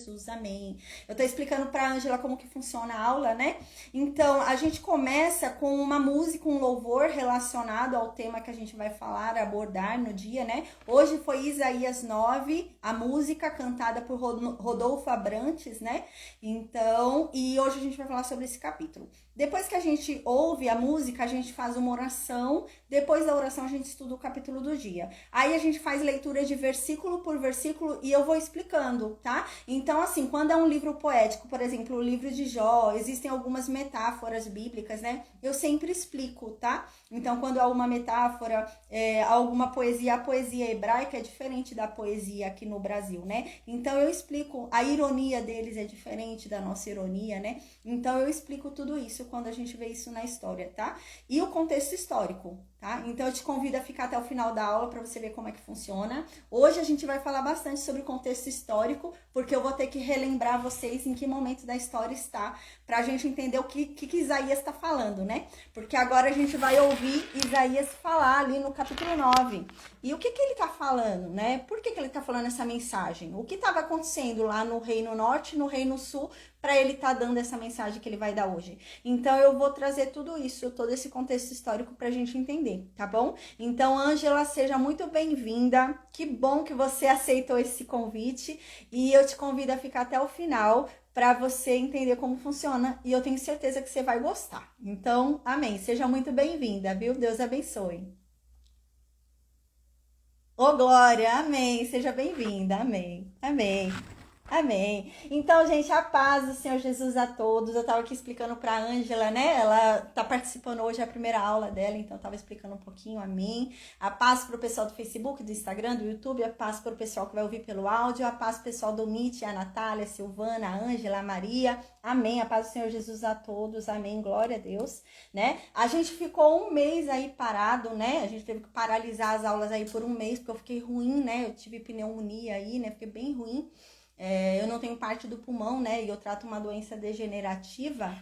Jesus, amém. Eu tô explicando pra Ângela como que funciona a aula, né? Então, a gente começa com uma música, um louvor relacionado ao tema que a gente vai falar, abordar no dia, né? Hoje foi Isaías 9, a música cantada por Rodolfo Abrantes, né? Então, e hoje a gente vai falar sobre esse capítulo. Depois que a gente ouve a música, a gente faz uma oração. Depois da oração, a gente estuda o capítulo do dia. Aí a gente faz leitura de versículo por versículo e eu vou explicando, tá? Então, assim, quando é um livro poético, por exemplo, o livro de Jó, existem algumas metáforas bíblicas, né? Eu sempre explico, tá? Então, quando há uma metáfora, alguma poesia, a poesia hebraica é diferente da poesia aqui no Brasil, né? Então, eu explico, a ironia deles é diferente da nossa ironia, né? Então, eu explico tudo isso quando a gente vê isso na história, tá? E o contexto histórico, tá? Então, eu te convido a ficar até o final da aula para você ver como é que funciona. Hoje a gente vai falar bastante sobre o contexto histórico, porque eu vou ter que relembrar vocês em que momento da história está, para a gente entender o que Isaías está falando, né? Porque agora a gente vai ouvir Isaías falar ali no capítulo 9. E o que ele está falando, né? Por que ele está falando essa mensagem? O que estava acontecendo lá no Reino Norte, no Reino Sul, para ele estar dando essa mensagem que ele vai dar hoje. Então, eu vou trazer tudo isso, todo esse contexto histórico para a gente entender, tá bom? Então, Ângela, seja muito bem-vinda. Que bom que você aceitou esse convite e eu te convido a ficar até o final para você entender como funciona e eu tenho certeza que você vai gostar. Então, amém. Seja muito bem-vinda, viu? Deus abençoe. Ô, Glória, amém. Seja bem-vinda, amém. Amém. Amém. Então, gente, a paz do Senhor Jesus a todos. Eu tava aqui explicando pra Ângela, né? Ela tá participando hoje, é a primeira aula dela, então eu tava explicando um pouquinho a mim. A paz pro pessoal do Facebook, do Instagram, do YouTube, a paz pro pessoal que vai ouvir pelo áudio, a paz pro pessoal do Meet, a Natália, a Silvana, a Ângela, a Maria. Amém. A paz do Senhor Jesus a todos. Amém. Glória a Deus, né? A gente ficou um mês aí parado, né? A gente teve que paralisar as aulas aí por um mês, porque eu fiquei ruim, né? Eu tive pneumonia aí, né? Fiquei bem ruim. Eu não tenho parte do pulmão, né? E eu trato uma doença degenerativa.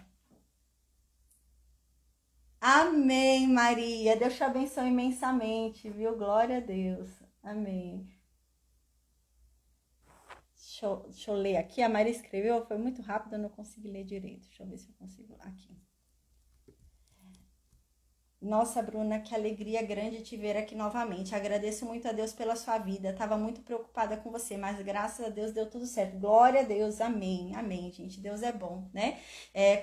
Amém, Maria. Deus te abençoe imensamente, viu? Glória a Deus. Amém. Deixa eu ler aqui. A Maria escreveu, foi muito rápido, eu não consegui ler direito. Deixa eu ver se eu consigo. Aqui. Nossa, Bruna, que alegria grande te ver aqui novamente. Agradeço muito a Deus pela sua vida. Estava muito preocupada com você, mas graças a Deus deu tudo certo. Glória a Deus, amém, amém, gente. Deus é bom, né?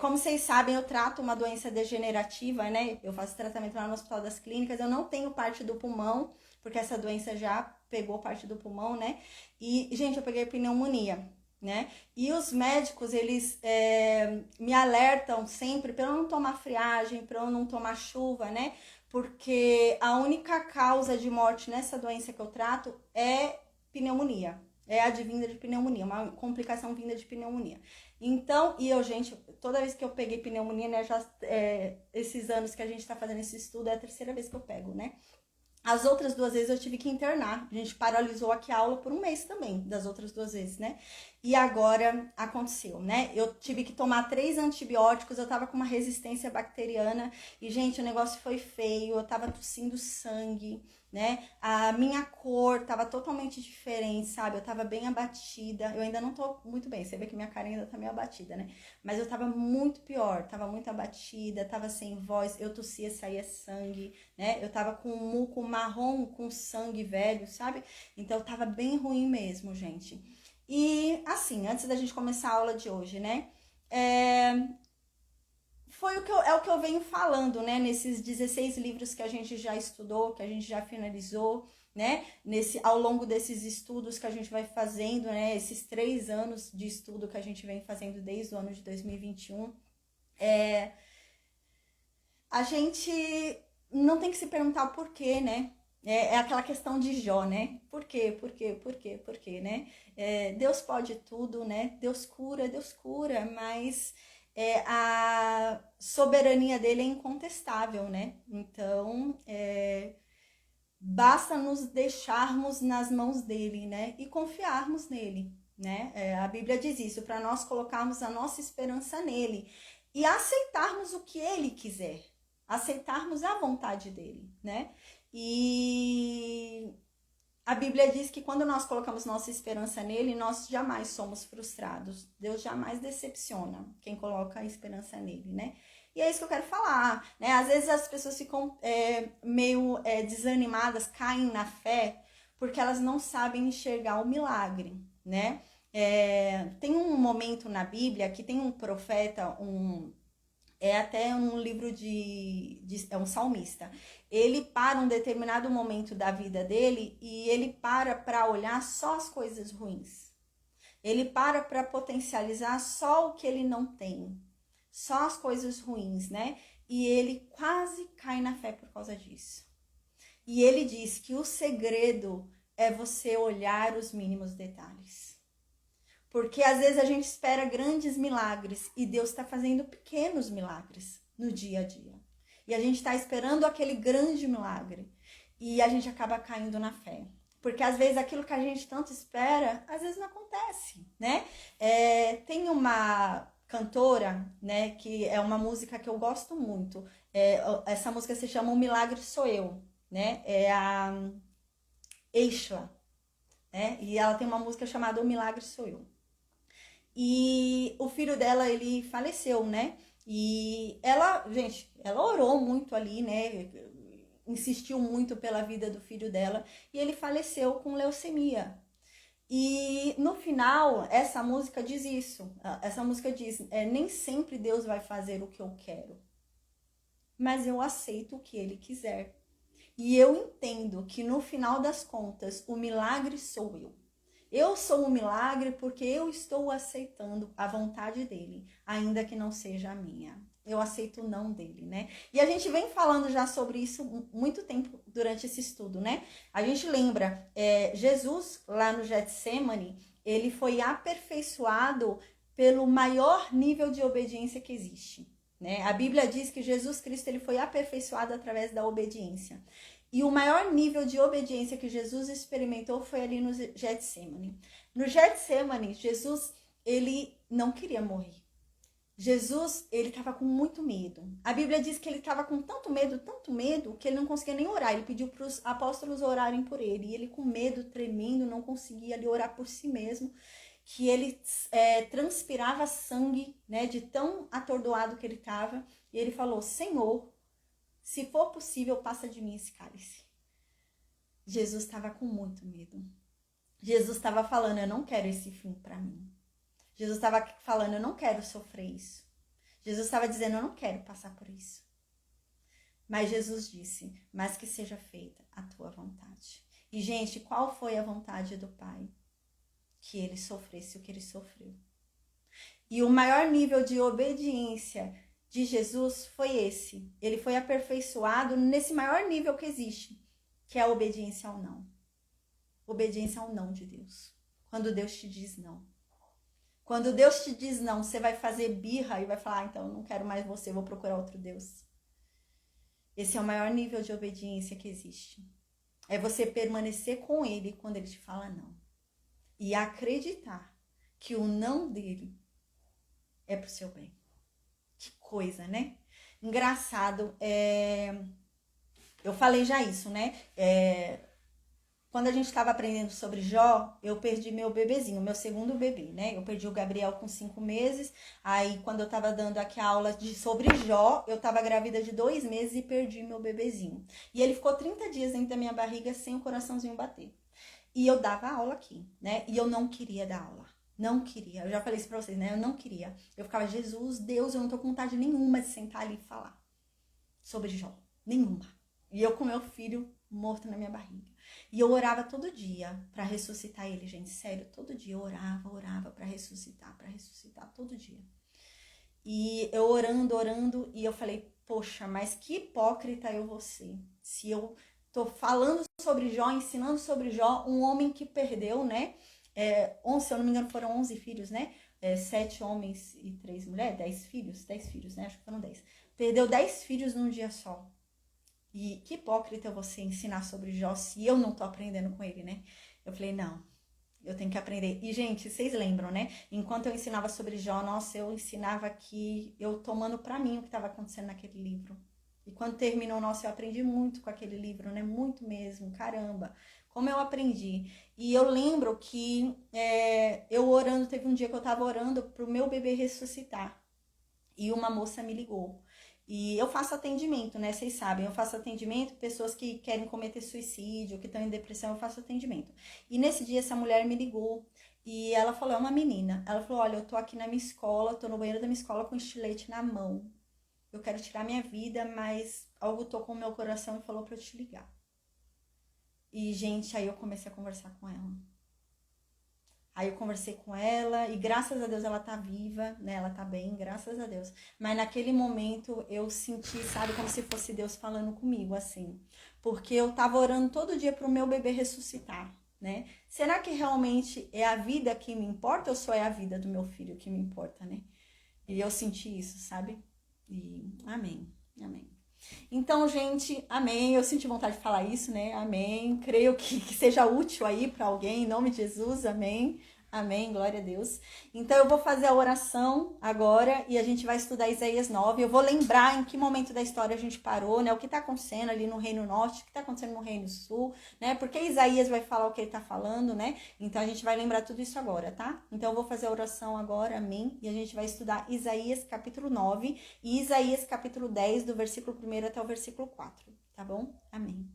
Como vocês sabem, eu trato uma doença degenerativa, né? Eu faço tratamento lá no Hospital das Clínicas. Eu não tenho parte do pulmão, porque essa doença já pegou parte do pulmão, né? E, gente, eu peguei pneumonia, né? E os médicos, eles me alertam sempre para eu não tomar friagem, para eu não tomar chuva, né? Porque a única causa de morte nessa doença que eu trato é pneumonia. É advinda de pneumonia, uma complicação vinda de pneumonia. Então, e eu, gente, toda vez que eu peguei pneumonia, né, esses anos que a gente tá fazendo esse estudo, é a terceira vez que eu pego, né? As outras 2 vezes eu tive que internar. A gente paralisou aqui a aula por um mês também, das outras 2 vezes, né? E agora aconteceu, né? Eu tive que tomar 3 antibióticos, eu tava com uma resistência bacteriana e, gente, o negócio foi feio, eu tava tossindo sangue, né? A minha cor tava totalmente diferente, sabe? Eu tava bem abatida, eu ainda não tô muito bem, você vê que minha cara ainda tá meio abatida, né? Mas eu tava muito pior, tava muito abatida, tava sem voz, eu tossia, saía sangue, né? Eu tava com um muco marrom, com sangue velho, sabe? Então tava bem ruim mesmo, gente. E assim, antes da gente começar a aula de hoje, né? Foi o que eu venho falando, né? Nesses 16 livros que a gente já estudou, que a gente já finalizou, né? Ao longo desses estudos que a gente vai fazendo, né? Esses 3 anos de estudo que a gente vem fazendo desde o ano de 2021. A gente não tem que se perguntar o porquê, né? É aquela questão de Jó, né? Por quê, por quê, por quê, por quê, né? Deus pode tudo, né? Deus cura, mas a soberania dele é incontestável, né? Então, basta nos deixarmos nas mãos dele, né? E confiarmos nele, né? A Bíblia diz isso, para nós colocarmos a nossa esperança nele e aceitarmos o que ele quiser, aceitarmos a vontade dele, né? E a Bíblia diz que quando nós colocamos nossa esperança nele, nós jamais somos frustrados. Deus jamais decepciona quem coloca a esperança nele, né? E é isso que eu quero falar, né? Às vezes as pessoas ficam meio desanimadas, caem na fé, porque elas não sabem enxergar o milagre, né? Tem um momento na Bíblia que tem um profeta, até um livro é um salmista. Ele para um determinado momento da vida dele e ele para olhar só as coisas ruins. Ele para potencializar só o que ele não tem. Só as coisas ruins, né? E ele quase cai na fé por causa disso. E ele diz que o segredo é você olhar os mínimos detalhes. Porque às vezes a gente espera grandes milagres e Deus está fazendo pequenos milagres no dia a dia. E a gente está esperando aquele grande milagre e a gente acaba caindo na fé. Porque às vezes aquilo que a gente tanto espera, às vezes não acontece, né? Tem uma cantora, né, que é uma música que eu gosto muito. Essa música se chama O Milagre Sou Eu, né? É a Eixa, né? E ela tem uma música chamada O Milagre Sou Eu. E o filho dela, ele faleceu, né? E ela, gente, ela orou muito ali, né? Insistiu muito pela vida do filho dela. E ele faleceu com leucemia. E no final, essa música diz isso. Essa música diz, nem sempre Deus vai fazer o que eu quero. Mas eu aceito o que ele quiser. E eu entendo que no final das contas, o milagre sou eu. Eu sou um milagre porque eu estou aceitando a vontade dele, ainda que não seja a minha. Eu aceito o não dele, né? E a gente vem falando já sobre isso muito tempo durante esse estudo, né? A gente lembra, Jesus lá no Getsemane, ele foi aperfeiçoado pelo maior nível de obediência que existe, né? A Bíblia diz que Jesus Cristo ele foi aperfeiçoado através da obediência. E o maior nível de obediência que Jesus experimentou foi ali no Getsemane. No Getsemane, Jesus, ele não queria morrer. Jesus, ele estava com muito medo. A Bíblia diz que ele estava com tanto medo, que ele não conseguia nem orar. Ele pediu para os apóstolos orarem por ele. E ele com medo, tremendo, não conseguia ali orar por si mesmo. Que ele transpirava sangue, né, de tão atordoado que ele estava. E ele falou, Senhor, se for possível, passa de mim esse cálice. Jesus estava com muito medo. Jesus estava falando, eu não quero esse fim para mim. Jesus estava falando, eu não quero sofrer isso. Jesus estava dizendo, eu não quero passar por isso. Mas Jesus disse, mas que seja feita a tua vontade. E, gente, qual foi a vontade do Pai? Que ele sofresse o que ele sofreu. E o maior nível de obediência de Jesus foi esse. Ele foi aperfeiçoado nesse maior nível que existe, que é a obediência ao não. Obediência ao não de Deus. Quando Deus te diz não. Quando Deus te diz não, você vai fazer birra e vai falar, então eu não quero mais você, vou procurar outro Deus. Esse é o maior nível de obediência que existe. É você permanecer com ele quando ele te fala não. E acreditar que o não dele é pro seu bem. Que coisa, né? Engraçado, eu falei já isso, né? Quando a gente estava aprendendo sobre Jó, eu perdi meu bebezinho, meu segundo bebê, né? Eu perdi o Gabriel com 5 meses, aí quando eu estava dando aqui a aula sobre Jó, eu estava grávida de 2 meses e perdi meu bebezinho. E ele ficou 30 dias dentro da minha barriga sem o coraçãozinho bater. E eu dava aula aqui, né? E eu não queria dar aula. Não queria. Eu já falei isso pra vocês, né? Eu não queria. Eu ficava, Jesus, Deus, eu não tô com vontade nenhuma de sentar ali e falar sobre Jó. Nenhuma. E eu com meu filho morto na minha barriga. E eu orava todo dia pra ressuscitar ele, gente. Sério, todo dia eu orava pra ressuscitar, todo dia. E eu orando, e eu falei, poxa, mas que hipócrita eu vou ser. Se eu tô falando sobre Jó, ensinando sobre Jó, um homem que perdeu, né? Se eu não me engano, foram 11 filhos, né? 7 homens e 3 mulheres, 10 filhos, né? Acho que foram 10. Perdeu 10 filhos num dia só. E que hipócrita você ensinar sobre Jó se eu não tô aprendendo com ele, né? Eu falei, não, eu tenho que aprender. E, gente, vocês lembram, né? Enquanto eu ensinava sobre Jó, nossa, eu ensinava aqui, eu tomando pra mim o que estava acontecendo naquele livro. E quando terminou, nossa, eu aprendi muito com aquele livro, né? Muito mesmo, caramba. como eu aprendi. E eu lembro que eu orando, teve um dia que eu tava orando pro meu bebê ressuscitar. E uma moça me ligou. E eu faço atendimento, né? Vocês sabem, eu faço atendimento, pessoas que querem cometer suicídio, que estão em depressão, eu faço atendimento. E nesse dia essa mulher me ligou e ela falou, é uma menina. Ela falou, olha, eu tô aqui na minha escola, tô no banheiro da minha escola com um estilete na mão. Eu quero tirar minha vida, mas algo tocou no meu coração e falou pra eu te ligar. E, gente, aí eu comecei a conversar com ela. Aí eu conversei com ela e graças a Deus ela tá viva, né? Ela tá bem, graças a Deus. Mas naquele momento eu senti, sabe, como se fosse Deus falando comigo, assim. Porque eu tava orando todo dia pro meu bebê ressuscitar, né? Será que realmente é a vida que me importa ou só é a vida do meu filho que me importa, né? E eu senti isso, sabe? E amém, amém. Então, gente, amém. Eu senti vontade de falar isso, né? Amém. Creio que seja útil aí para alguém, em nome de Jesus, amém. Amém, glória a Deus. Então, eu vou fazer a oração agora e a gente vai estudar Isaías 9. Eu vou lembrar em que momento da história a gente parou, né? O que está acontecendo ali no Reino Norte, o que está acontecendo no Reino Sul, né? Porque Isaías vai falar o que ele está falando, né? Então, a gente vai lembrar tudo isso agora, tá? Então, eu vou fazer a oração agora, amém. E a gente vai estudar Isaías capítulo 9 e Isaías capítulo 10, do versículo 1 até o versículo 4, tá bom? Amém.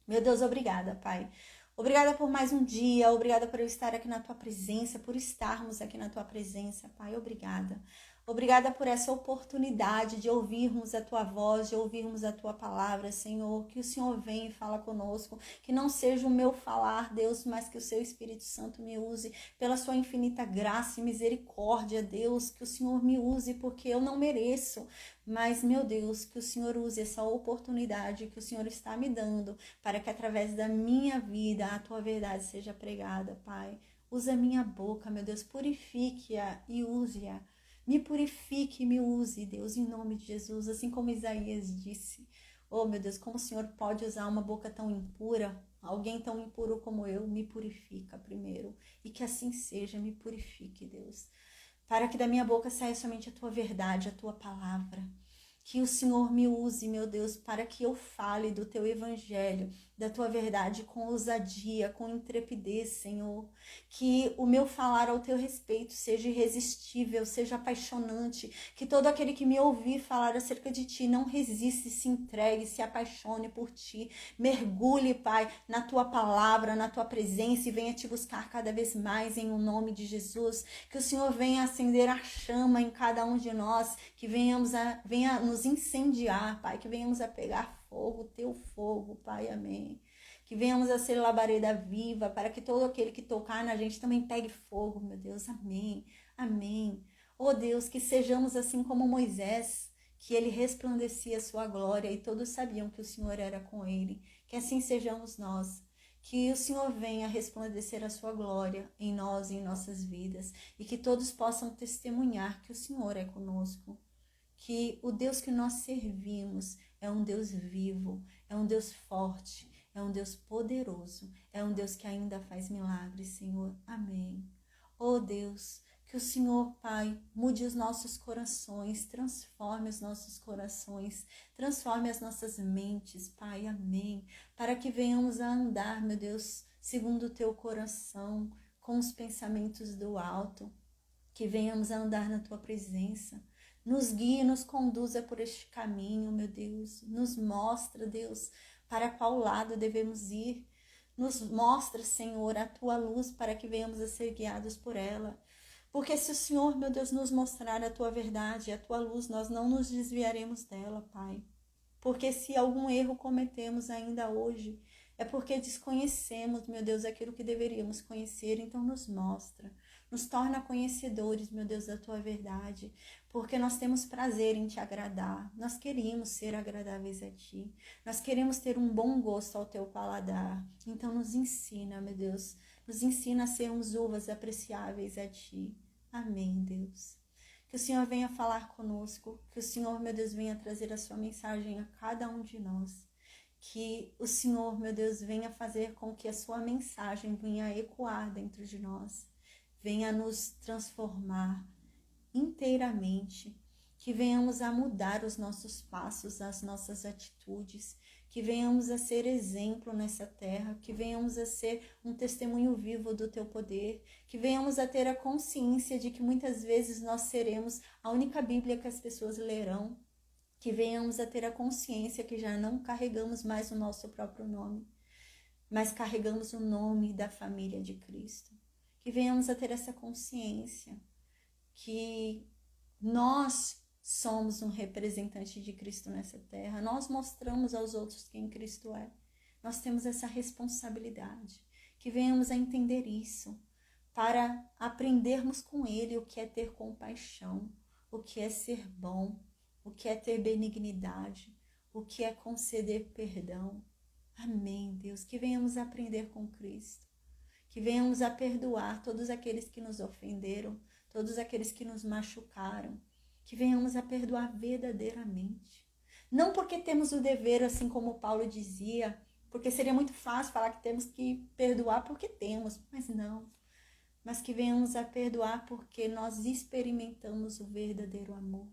Meu Deus, obrigada, Pai. Obrigada por mais um dia, obrigada por eu estar aqui na Tua presença, por estarmos aqui na Tua presença, Pai, obrigada. Obrigada por essa oportunidade de ouvirmos a Tua voz, de ouvirmos a Tua palavra, Senhor. Que o Senhor venha e fala conosco, que não seja o meu falar, Deus, mas que o Seu Espírito Santo me use pela Sua infinita graça e misericórdia, Deus, que o Senhor me use porque eu não mereço. Mas, meu Deus, que o Senhor use essa oportunidade que o Senhor está me dando para que através da minha vida a Tua verdade seja pregada, Pai. Usa a minha boca, meu Deus, purifique-a e use-a. Me purifique e me use, Deus, em nome de Jesus, assim como Isaías disse. Oh, meu Deus, como o Senhor pode usar uma boca tão impura? Alguém tão impuro como eu, me purifica primeiro. E que assim seja, me purifique, Deus. Para que da minha boca saia somente a Tua verdade, a Tua palavra. Que o Senhor me use, meu Deus, para que eu fale do Teu evangelho, da Tua verdade com ousadia, com intrepidez, Senhor. Que o meu falar ao Teu respeito seja irresistível, seja apaixonante. Que todo aquele que me ouvir falar acerca de Ti não resiste, se entregue, se apaixone por Ti. Mergulhe, Pai, na Tua palavra, na Tua presença e venha Te buscar cada vez mais em o nome de Jesus. Que o Senhor venha acender a chama em cada um de nós, que venha nos incendiar, Pai, que venhamos a pegar fogo, Teu fogo, Pai, amém. Que venhamos a ser labareda viva, para que todo aquele que tocar na gente também pegue fogo, meu Deus, amém, amém. Oh Deus, que sejamos assim como Moisés, que ele resplandecia a sua glória e todos sabiam que o Senhor era com ele, que assim sejamos nós. Que o Senhor venha resplandecer a sua glória em nós e em nossas vidas, e que todos possam testemunhar que o Senhor é conosco. Que o Deus que nós servimos é um Deus vivo, é um Deus forte, é um Deus poderoso, é um Deus que ainda faz milagres, Senhor. Amém. Oh Deus, que o Senhor, Pai, mude os nossos corações, transforme os nossos corações, transforme as nossas mentes, Pai. Amém. Para que venhamos a andar, meu Deus, segundo o Teu coração, com os pensamentos do alto, que venhamos a andar na Tua presença. Nos guia, nos conduza por este caminho, meu Deus. Nos mostra, Deus, para qual lado devemos ir. Nos mostra, Senhor, a Tua luz para que venhamos a ser guiados por ela. Porque se o Senhor, meu Deus, nos mostrar a Tua verdade, a Tua luz, nós não nos desviaremos dela, Pai. Porque se algum erro cometemos ainda hoje, é porque desconhecemos, meu Deus, aquilo que deveríamos conhecer, então nos mostra. Nos torna conhecedores, meu Deus, da Tua verdade, porque nós temos prazer em Te agradar, nós queremos ser agradáveis a Ti, nós queremos ter um bom gosto ao Teu paladar, então nos ensina, meu Deus, nos ensina a sermos uvas apreciáveis a Ti. Amém, Deus. Que o Senhor venha falar conosco, que o Senhor, meu Deus, venha trazer a sua mensagem a cada um de nós. Que o Senhor, meu Deus, venha fazer com que a sua mensagem venha ecoar dentro de nós. Venha nos transformar inteiramente. Que venhamos a mudar os nossos passos, as nossas atitudes. que venhamos a ser exemplo nessa terra, que venhamos a ser um testemunho vivo do teu poder, que venhamos a ter a consciência de que muitas vezes nós seremos a única Bíblia que as pessoas lerão, que venhamos a ter a consciência que já não carregamos mais o nosso próprio nome, mas carregamos o nome da família de Cristo. Que venhamos a ter essa consciência que nós somos um representante de Cristo nessa terra. Nós mostramos aos outros quem Cristo é. Nós temos essa responsabilidade. Que venhamos a entender isso, para aprendermos com Ele o que é ter compaixão, o que é ser bom, o que é ter benignidade, o que é conceder perdão. Amém, Deus. Que venhamos a aprender com Cristo. Que venhamos a perdoar todos aqueles que nos ofenderam, todos aqueles que nos machucaram. Que venhamos a perdoar verdadeiramente. Não porque temos o dever, assim como Paulo dizia, porque seria muito fácil falar que temos que perdoar porque temos, mas não. Mas que venhamos a perdoar porque nós experimentamos o verdadeiro amor.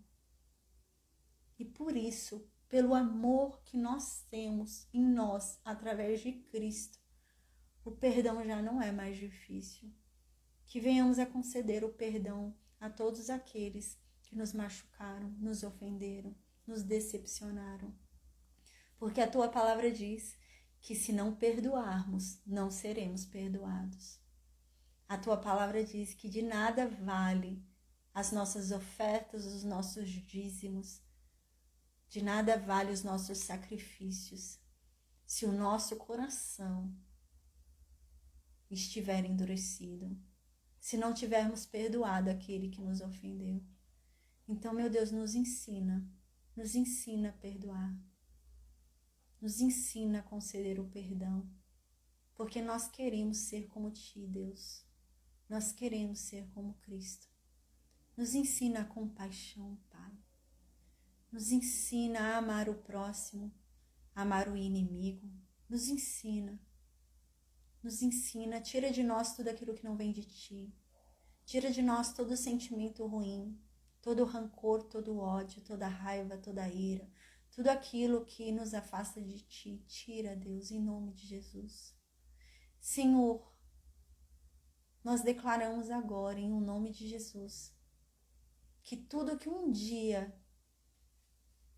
E por isso, pelo amor que nós temos em nós, através de Cristo, o perdão já não é mais difícil. Que venhamos a conceder o perdão a todos aqueles que nos machucaram, nos ofenderam, nos decepcionaram. Porque a tua palavra diz que se não perdoarmos, não seremos perdoados. A tua palavra diz que de nada vale as nossas ofertas, os nossos dízimos, de nada vale os nossos sacrifícios, se o nosso coração estiver endurecido, se não tivermos perdoado aquele que nos ofendeu. Então, meu Deus, nos ensina a perdoar, nos ensina a conceder o perdão, porque nós queremos ser como Ti, Deus, nós queremos ser como Cristo. Nos ensina a compaixão, Pai, nos ensina a amar o próximo, a amar o inimigo, nos ensina, tira de nós tudo aquilo que não vem de Ti, tira de nós todo sentimento ruim, todo rancor, todo ódio, toda raiva, toda ira, tudo aquilo que nos afasta de Ti, tira, Deus, em nome de Jesus. Senhor, nós declaramos agora, em nome de Jesus, que tudo que um dia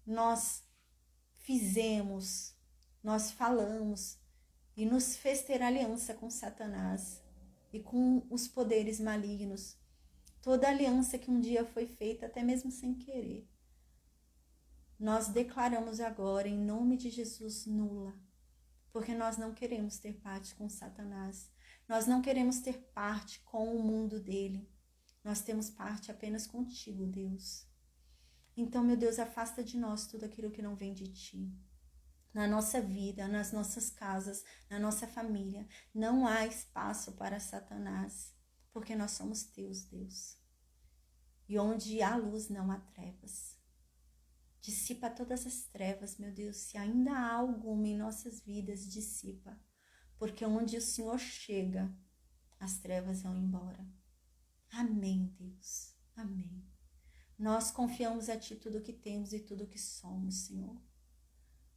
nós fizemos, nós falamos e nos fez ter aliança com Satanás e com os poderes malignos, toda aliança que um dia foi feita, até mesmo sem querer, nós declaramos agora, em nome de Jesus, nula, porque nós não queremos ter parte com Satanás, nós não queremos ter parte com o mundo dele, nós temos parte apenas contigo, Deus. Então, meu Deus, afasta de nós tudo aquilo que não vem de Ti. Na nossa vida, nas nossas casas, na nossa família, não há espaço para Satanás, porque nós somos Teus, Deus. E onde há luz, não há trevas. Dissipa todas as trevas, meu Deus, se ainda há alguma em nossas vidas, dissipa. Porque onde o Senhor chega, as trevas vão embora. Amém, Deus. Amém. Nós confiamos a Ti tudo o que temos e tudo o que somos, Senhor.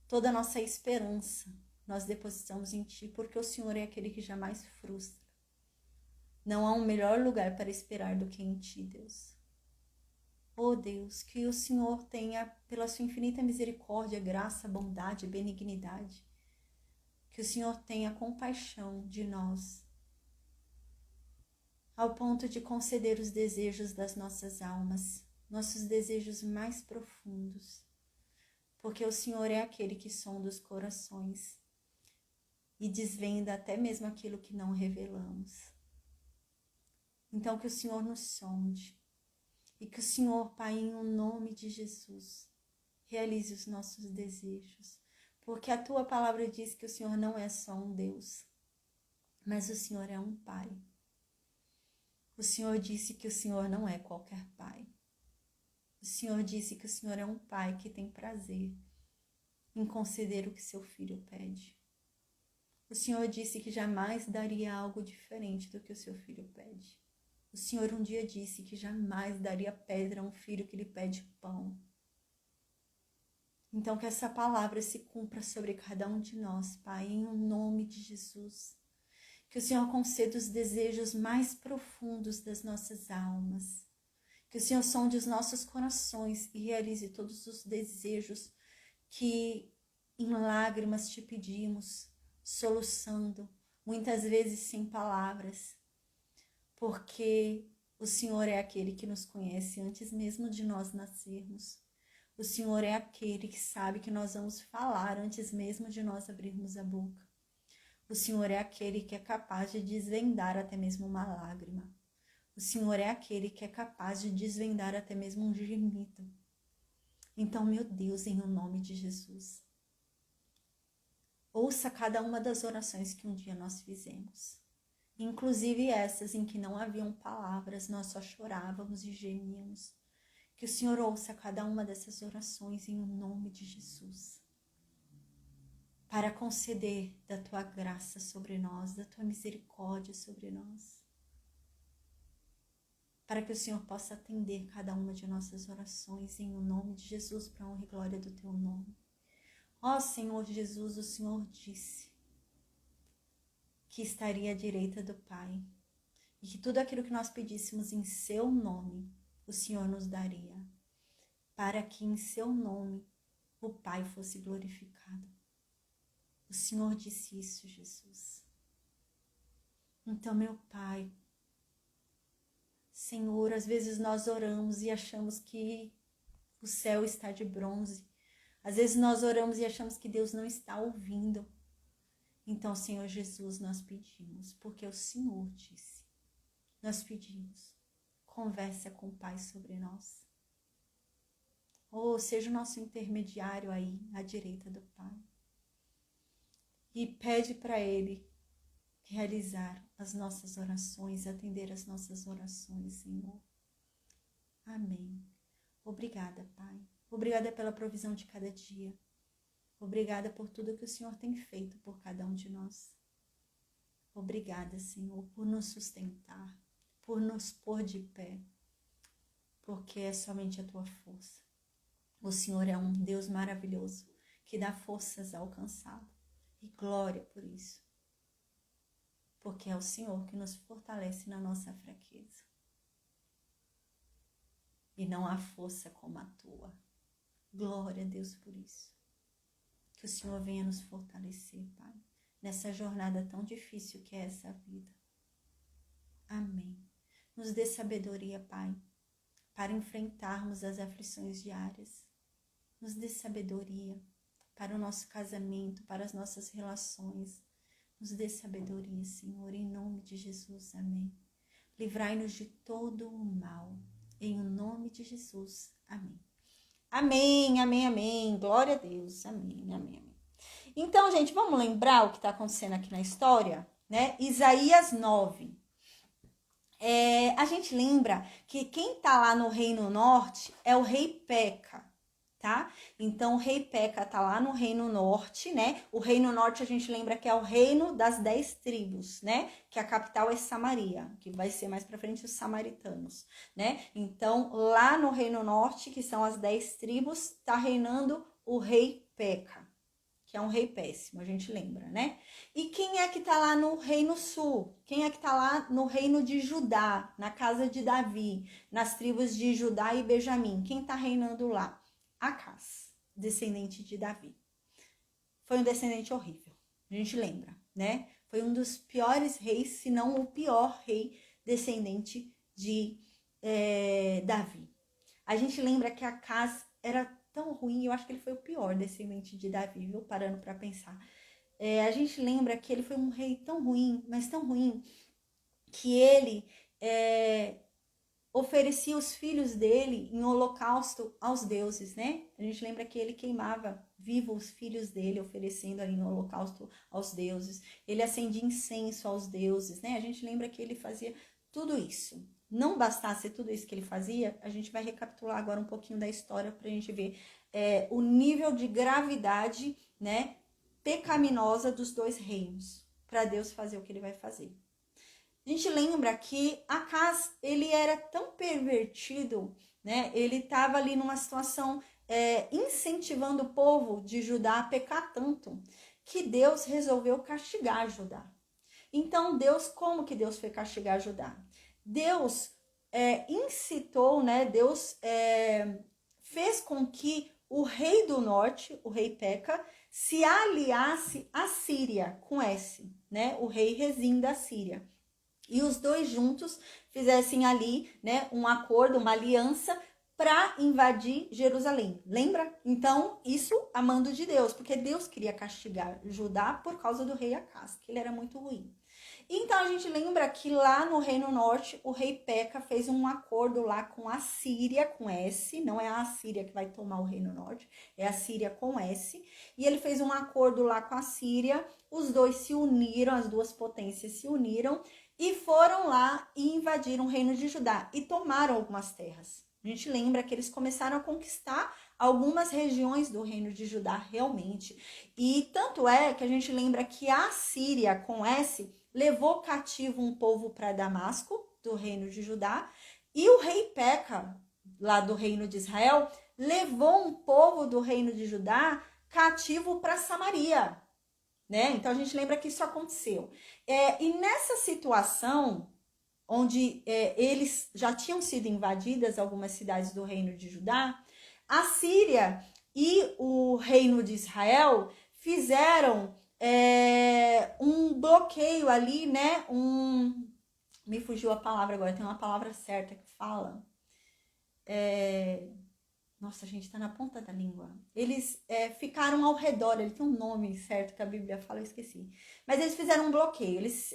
Toda a nossa esperança nós depositamos em Ti, porque o Senhor é aquele que jamais frustra. Não há um melhor lugar para esperar do que em Ti, Deus. Oh Deus, que o Senhor tenha, pela Sua infinita misericórdia, graça, bondade, benignidade, que o Senhor tenha compaixão de nós, ao ponto de conceder os desejos das nossas almas, nossos desejos mais profundos, porque o Senhor é aquele que sonda os corações e desvenda até mesmo aquilo que não revelamos. Então que o Senhor nos sonde e que o Senhor, Pai, em nome de Jesus, realize os nossos desejos, porque a Tua palavra diz que o Senhor não é só um Deus, mas o Senhor é um Pai. O Senhor disse que o Senhor não é qualquer pai. O Senhor disse que o Senhor é um pai que tem prazer em conceder o que seu filho pede. O Senhor disse que jamais daria algo diferente do que o seu filho pede. O Senhor um dia disse que jamais daria pedra a um filho que lhe pede pão. Então, que essa palavra se cumpra sobre cada um de nós, Pai, em nome de Jesus. Que o Senhor conceda os desejos mais profundos das nossas almas. Que o Senhor sonde os nossos corações e realize todos os desejos que em lágrimas te pedimos, soluçando, muitas vezes sem palavras, porque o Senhor é aquele que nos conhece antes mesmo de nós nascermos. O Senhor é aquele que sabe que nós vamos falar antes mesmo de nós abrirmos a boca. O Senhor é aquele que é capaz de desvendar até mesmo uma lágrima. O Senhor é aquele que é capaz de desvendar até mesmo um gemido. Então, meu Deus, em nome de Jesus, ouça cada uma das orações que um dia nós fizemos. Inclusive essas em que não haviam palavras, nós só chorávamos e gemíamos. Que o Senhor ouça cada uma dessas orações em nome de Jesus, para conceder da tua graça sobre nós, da tua misericórdia sobre nós, para que o Senhor possa atender cada uma de nossas orações em nome de Jesus, para a honra e glória do teu nome. Ó Senhor Jesus, o Senhor disse que estaria à direita do Pai e que tudo aquilo que nós pedíssemos em seu nome, o Senhor nos daria, para que em seu nome o Pai fosse glorificado. O Senhor disse isso, Jesus. Então, meu Pai, Senhor, às vezes nós oramos e achamos que o céu está de bronze. Às vezes nós oramos e achamos que Deus não está ouvindo. Então, Senhor Jesus, nós pedimos, porque o Senhor disse, nós pedimos, conversa com o Pai sobre nós. Ou seja o nosso intermediário aí, à direita do Pai. E pede para Ele realizar as nossas orações, atender as nossas orações, Senhor. Amém. Obrigada, Pai. Obrigada pela provisão de cada dia. Obrigada por tudo que o Senhor tem feito por cada um de nós. Obrigada, Senhor, por nos sustentar, por nos pôr de pé, porque é somente a tua força. O Senhor é um Deus maravilhoso que dá forças ao cansado. E glória por isso. Porque é o Senhor que nos fortalece na nossa fraqueza. E não há força como a tua. Glória a Deus por isso. Que o Senhor venha nos fortalecer, Pai, nessa jornada tão difícil que é essa vida. Amém. Nos dê sabedoria, Pai, para enfrentarmos as aflições diárias. Nos dê sabedoria para o nosso casamento, para as nossas relações. Nos dê sabedoria, Senhor, em nome de Jesus. Amém. Livrai-nos de todo o mal. Em nome de Jesus. Amém. Amém, amém, amém. Glória a Deus. Amém, amém, amém. Então, gente, vamos lembrar o que está acontecendo aqui na história, né? Isaías 9. A gente lembra que quem está lá no Reino Norte é o rei Peca, tá? Então, o rei Peca tá lá no Reino Norte, né? O Reino Norte a gente lembra que é o reino das 10 tribos, né? Que a capital é Samaria, que vai ser mais pra frente os samaritanos, né? Então, lá no Reino Norte, que são as 10 tribos, tá reinando o rei Peca, que é um rei péssimo, a gente lembra, né? E quem é que tá lá no Reino Sul? Quem é que tá lá no Reino de Judá, na casa de Davi, nas tribos de Judá e Benjamim? Quem tá reinando lá? Acás, descendente de Davi. Foi um descendente horrível, a gente lembra, né? Foi um dos piores reis, se não o pior rei descendente de Davi. A gente lembra que Acás era tão ruim, eu acho que ele foi o pior descendente de Davi, viu? Parando para pensar. A gente lembra que ele foi um rei tão ruim, mas tão ruim, que ele oferecia os filhos dele em holocausto aos deuses, né? A gente lembra que ele queimava vivo os filhos dele, oferecendo ali no holocausto aos deuses. Ele acendia incenso aos deuses, né? A gente lembra que ele fazia tudo isso. Não bastasse tudo isso que ele fazia, a gente vai recapitular agora um pouquinho da história para a gente ver o nível de gravidade, né, pecaminosa dos dois reinos, para Deus fazer o que ele vai fazer. A gente lembra que Acás, ele era tão pervertido, né? Ele estava ali numa situação incentivando o povo de Judá a pecar tanto, que Deus resolveu castigar Judá. Então, como que Deus foi castigar Judá? Deus incitou, né? Deus fez com que o rei do norte, o rei Peca, se aliasse à Síria, com S, né? O rei Rezim da Síria. E os dois juntos fizessem ali, né, um acordo, uma aliança para invadir Jerusalém. Lembra? Então, isso a mando de Deus, porque Deus queria castigar Judá por causa do rei Acás, que ele era muito ruim. Então, a gente lembra que lá no Reino Norte, o rei Peca fez um acordo lá com a Síria, com S, não é a Síria que vai tomar o Reino Norte, é a Síria com S, e ele fez um acordo lá com a Síria, os dois se uniram, as duas potências se uniram, e foram lá e invadiram o reino de Judá e tomaram algumas terras. A gente lembra que eles começaram a conquistar algumas regiões do reino de Judá realmente. E tanto é que a gente lembra que a Síria, com S, levou cativo um povo para Damasco, do reino de Judá, e o rei Peca, lá do reino de Israel, levou um povo do reino de Judá cativo para Samaria. Né? Então a gente lembra que isso aconteceu. E nessa situação, onde eles já tinham sido invadidas algumas cidades do reino de Judá, a Síria e o reino de Israel fizeram um bloqueio ali, né? Me fugiu a palavra agora, tem uma palavra certa que fala. Nossa, gente, tá na ponta da língua. Eles ficaram ao redor, ele tem um nome certo que a Bíblia fala, eu esqueci. Mas eles fizeram um bloqueio, eles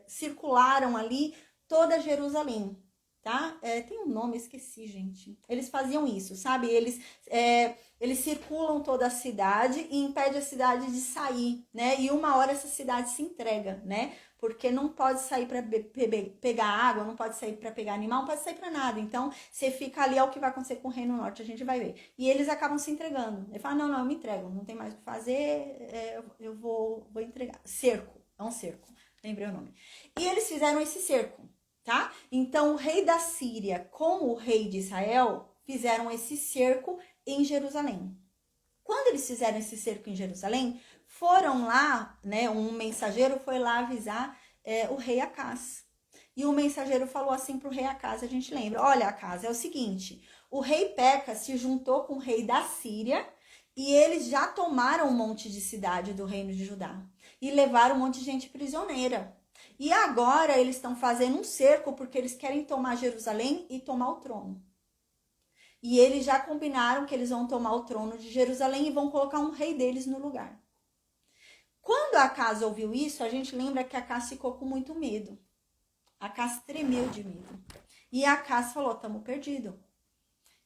circularam ali toda Jerusalém, tá? Tem um nome, eu esqueci, gente. Eles faziam isso, sabe? Eles circulam toda a cidade e impedem a cidade de sair, né? E uma hora essa cidade se entrega, né? Porque não pode sair para pegar água, não pode sair para pegar animal, não pode sair para nada. Então, você fica ali, é o que vai acontecer com o Reino Norte, a gente vai ver. E eles acabam se entregando. Ele fala, não, eu me entrego, não tem mais o que fazer, eu vou entregar. Cerco, é um cerco, lembrei o nome. E eles fizeram esse cerco, tá? Então, o rei da Síria com o rei de Israel fizeram esse cerco em Jerusalém. Quando eles fizeram esse cerco em Jerusalém, foram lá, né, um mensageiro foi lá avisar o rei Acás. E o mensageiro falou assim para o rei Acás, a gente lembra, olha Acás, é o seguinte, o rei Peca se juntou com o rei da Síria e eles já tomaram um monte de cidade do reino de Judá e levaram um monte de gente prisioneira. E agora eles estão fazendo um cerco porque eles querem tomar Jerusalém e tomar o trono. E eles já combinaram que eles vão tomar o trono de Jerusalém e vão colocar um rei deles no lugar. Quando Acás ouviu isso, a gente lembra que Acás ficou com muito medo. Acás tremeu de medo. E Acás falou, estamos perdidos.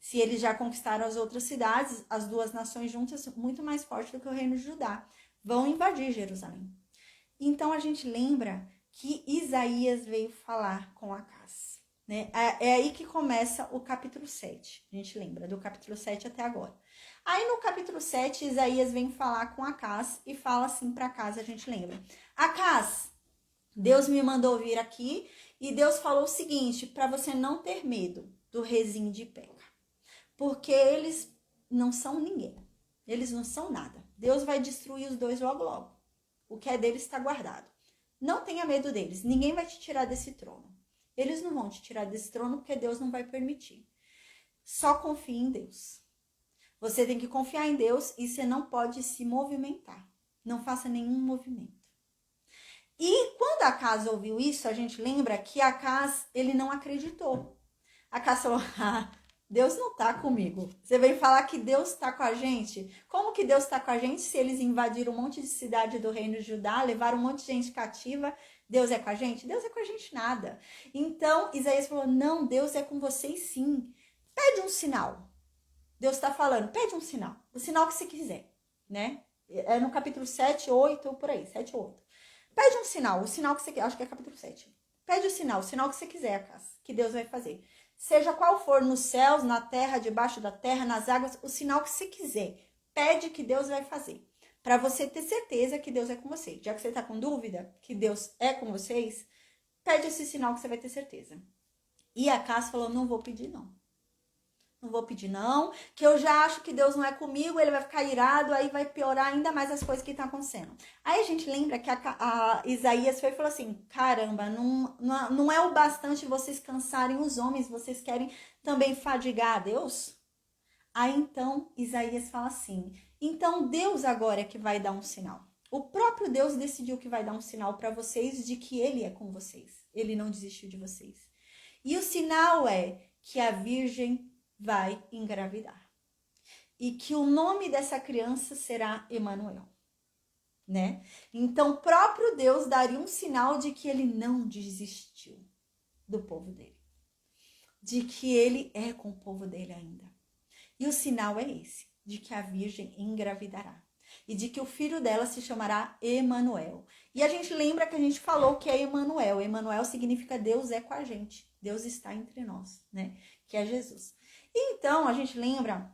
Se eles já conquistaram as outras cidades, as duas nações juntas, muito mais forte do que o reino de Judá, vão invadir Jerusalém. Então a gente lembra que Isaías veio falar com Acás. Né? É aí que começa o capítulo 7. A gente lembra do capítulo 7 até agora. Aí no capítulo 7, Isaías vem falar com Acás e fala assim para Acás, a gente lembra. Acás, Deus me mandou vir aqui e Deus falou o seguinte, para você não ter medo do Rezim de Peca. Porque eles não são ninguém. Eles não são nada. Deus vai destruir os dois logo logo. O que é deles está guardado. Não tenha medo deles. Ninguém vai te tirar desse trono. Eles não vão te tirar desse trono porque Deus não vai permitir. Só confie em Deus. Você tem que confiar em Deus e você não pode se movimentar. Não faça nenhum movimento. E quando Acás ouviu isso, a gente lembra que Acás, ele não acreditou. Acás falou, Deus não tá comigo. Você vem falar que Deus tá com a gente? Como que Deus tá com a gente se eles invadiram um monte de cidade do reino de Judá, levaram um monte de gente cativa? Deus é com a gente? Deus é com a gente nada. Então, Isaías falou, não, Deus é com vocês sim. Pede um sinal. Deus está falando, pede um sinal. O sinal que você quiser, né? É no capítulo 7, 8, por aí, 7 ou 8. Pede um sinal, o sinal que você quer, acho que é capítulo 7. Pede o sinal que você quiser, Acás, que Deus vai fazer. Seja qual for, nos céus, na terra, debaixo da terra, nas águas, o sinal que você quiser. Pede que Deus vai fazer. Para você ter certeza que Deus é com você. Já que você está com dúvida que Deus é com vocês, pede esse sinal que você vai ter certeza. E Acás falou, não vou pedir não. não vou pedir não, que eu já acho que Deus não é comigo, ele vai ficar irado, aí vai piorar ainda mais as coisas que estão acontecendo. Aí a gente lembra que a Isaías foi e falou assim, caramba, não é o bastante vocês cansarem os homens, vocês querem também fadigar a Deus? Aí então Isaías fala assim, então Deus agora é que vai dar um sinal. O próprio Deus decidiu que vai dar um sinal para vocês de que ele é com vocês, ele não desistiu de vocês. E o sinal é que a virgem vai engravidar. E que o nome dessa criança será Emanuel, né? Então, o próprio Deus daria um sinal de que ele não desistiu do povo dele. De que ele é com o povo dele ainda. E o sinal é esse, de que a virgem engravidará. E de que o filho dela se chamará Emanuel. E a gente lembra que a gente falou que é Emanuel. Emanuel significa Deus é com a gente. Deus está entre nós, né? Que é Jesus. Então, a gente lembra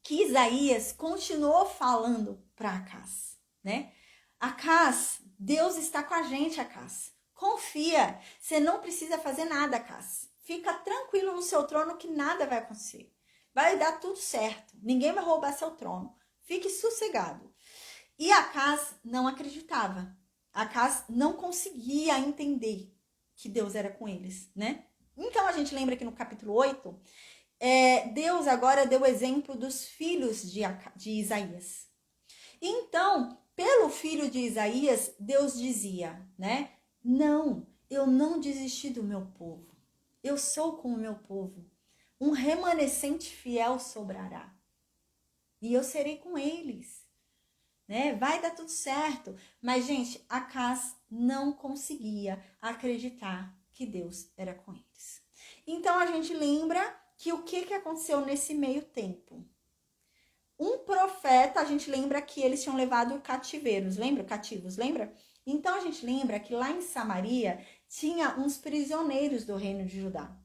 que Isaías continuou falando para Acás, né? Acás, Deus está com a gente, Acás. Confia, você não precisa fazer nada, Acás. Fica tranquilo no seu trono que nada vai acontecer. Vai dar tudo certo, ninguém vai roubar seu trono. Fique sossegado. E Acás não acreditava. Acás não conseguia entender que Deus era com eles, né? Então, a gente lembra que no capítulo 8... Deus agora deu o exemplo dos filhos de Isaías. Então, pelo filho de Isaías, Deus dizia, né? Não, eu não desisti do meu povo. Eu sou com o meu povo. Um remanescente fiel sobrará. E eu serei com eles. Né? Vai dar tudo certo. Mas, gente, Acás não conseguia acreditar que Deus era com eles. Então, a gente lembra que o que aconteceu nesse meio tempo? Um profeta, a gente lembra que eles tinham levado cativeiros, lembra? Cativos, lembra? Então a gente lembra que lá em Samaria tinha uns prisioneiros do reino de Judá.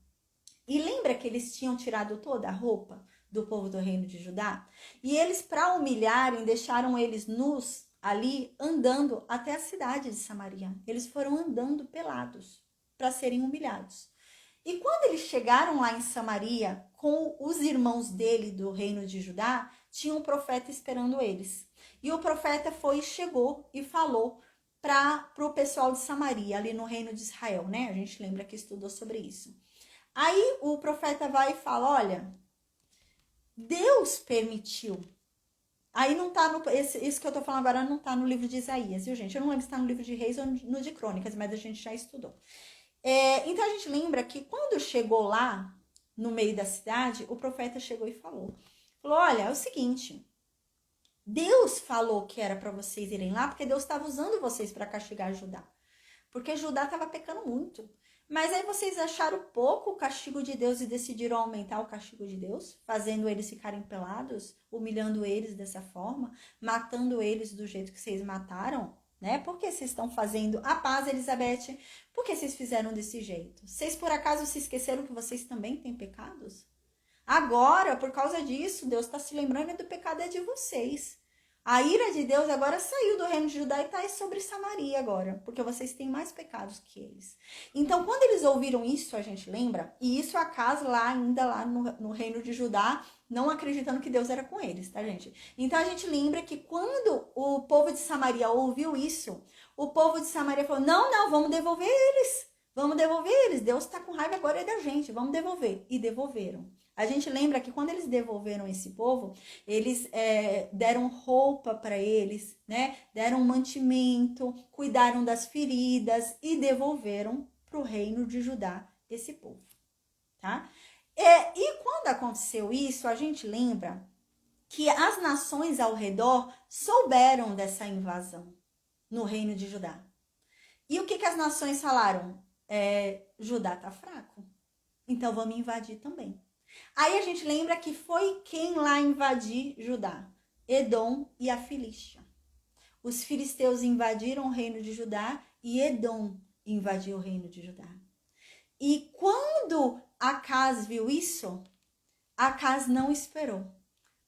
E lembra que eles tinham tirado toda a roupa do povo do reino de Judá? E eles, para humilharem, deixaram eles nus ali, andando até a cidade de Samaria. Eles foram andando pelados para serem humilhados. E quando eles chegaram lá em Samaria, com os irmãos dele do reino de Judá, tinha um profeta esperando eles. E o profeta foi e chegou e falou para o pessoal de Samaria, ali no reino de Israel, né? A gente lembra que estudou sobre isso. Aí o profeta vai e fala, olha, Deus permitiu. Aí não tá isso que eu tô falando agora não tá no livro de Isaías, viu, gente? Eu não lembro se tá no livro de Reis ou no de Crônicas, mas a gente já estudou. Então a gente lembra que quando chegou lá, no meio da cidade, o profeta chegou e falou, olha, é o seguinte, Deus falou que era para vocês irem lá, porque Deus estava usando vocês para castigar Judá, porque Judá estava pecando muito, mas aí vocês acharam pouco o castigo de Deus e decidiram aumentar o castigo de Deus, fazendo eles ficarem pelados, humilhando eles dessa forma, matando eles do jeito que vocês mataram, né? Por que vocês estão fazendo a paz, Elizabeth? Por que vocês fizeram desse jeito? Vocês por acaso se esqueceram que vocês também têm pecados? Agora, por causa disso, Deus está se lembrando do pecado é de vocês. A ira de Deus agora saiu do reino de Judá e está sobre Samaria agora, porque vocês têm mais pecados que eles. Então, quando eles ouviram isso, a gente lembra, e isso Acás lá ainda lá no reino de Judá, não acreditando que Deus era com eles, tá, gente? Então, a gente lembra que quando o povo de Samaria ouviu isso, o povo de Samaria falou, não, vamos devolver eles. Vamos devolver eles. Deus está com raiva agora da gente, vamos devolver. E devolveram. A gente lembra que quando eles devolveram esse povo, eles deram roupa para eles, né? Deram mantimento, cuidaram das feridas e devolveram para o reino de Judá esse povo, tá? E quando aconteceu isso, a gente lembra que as nações ao redor souberam dessa invasão no reino de Judá. E o que as nações falaram? Judá tá fraco, então vamos invadir também. Aí a gente lembra que foi quem lá invadir Judá? Edom e a Filístia. Os filisteus invadiram o reino de Judá e Edom invadiu o reino de Judá. E quando Acás viu isso, Acás não esperou.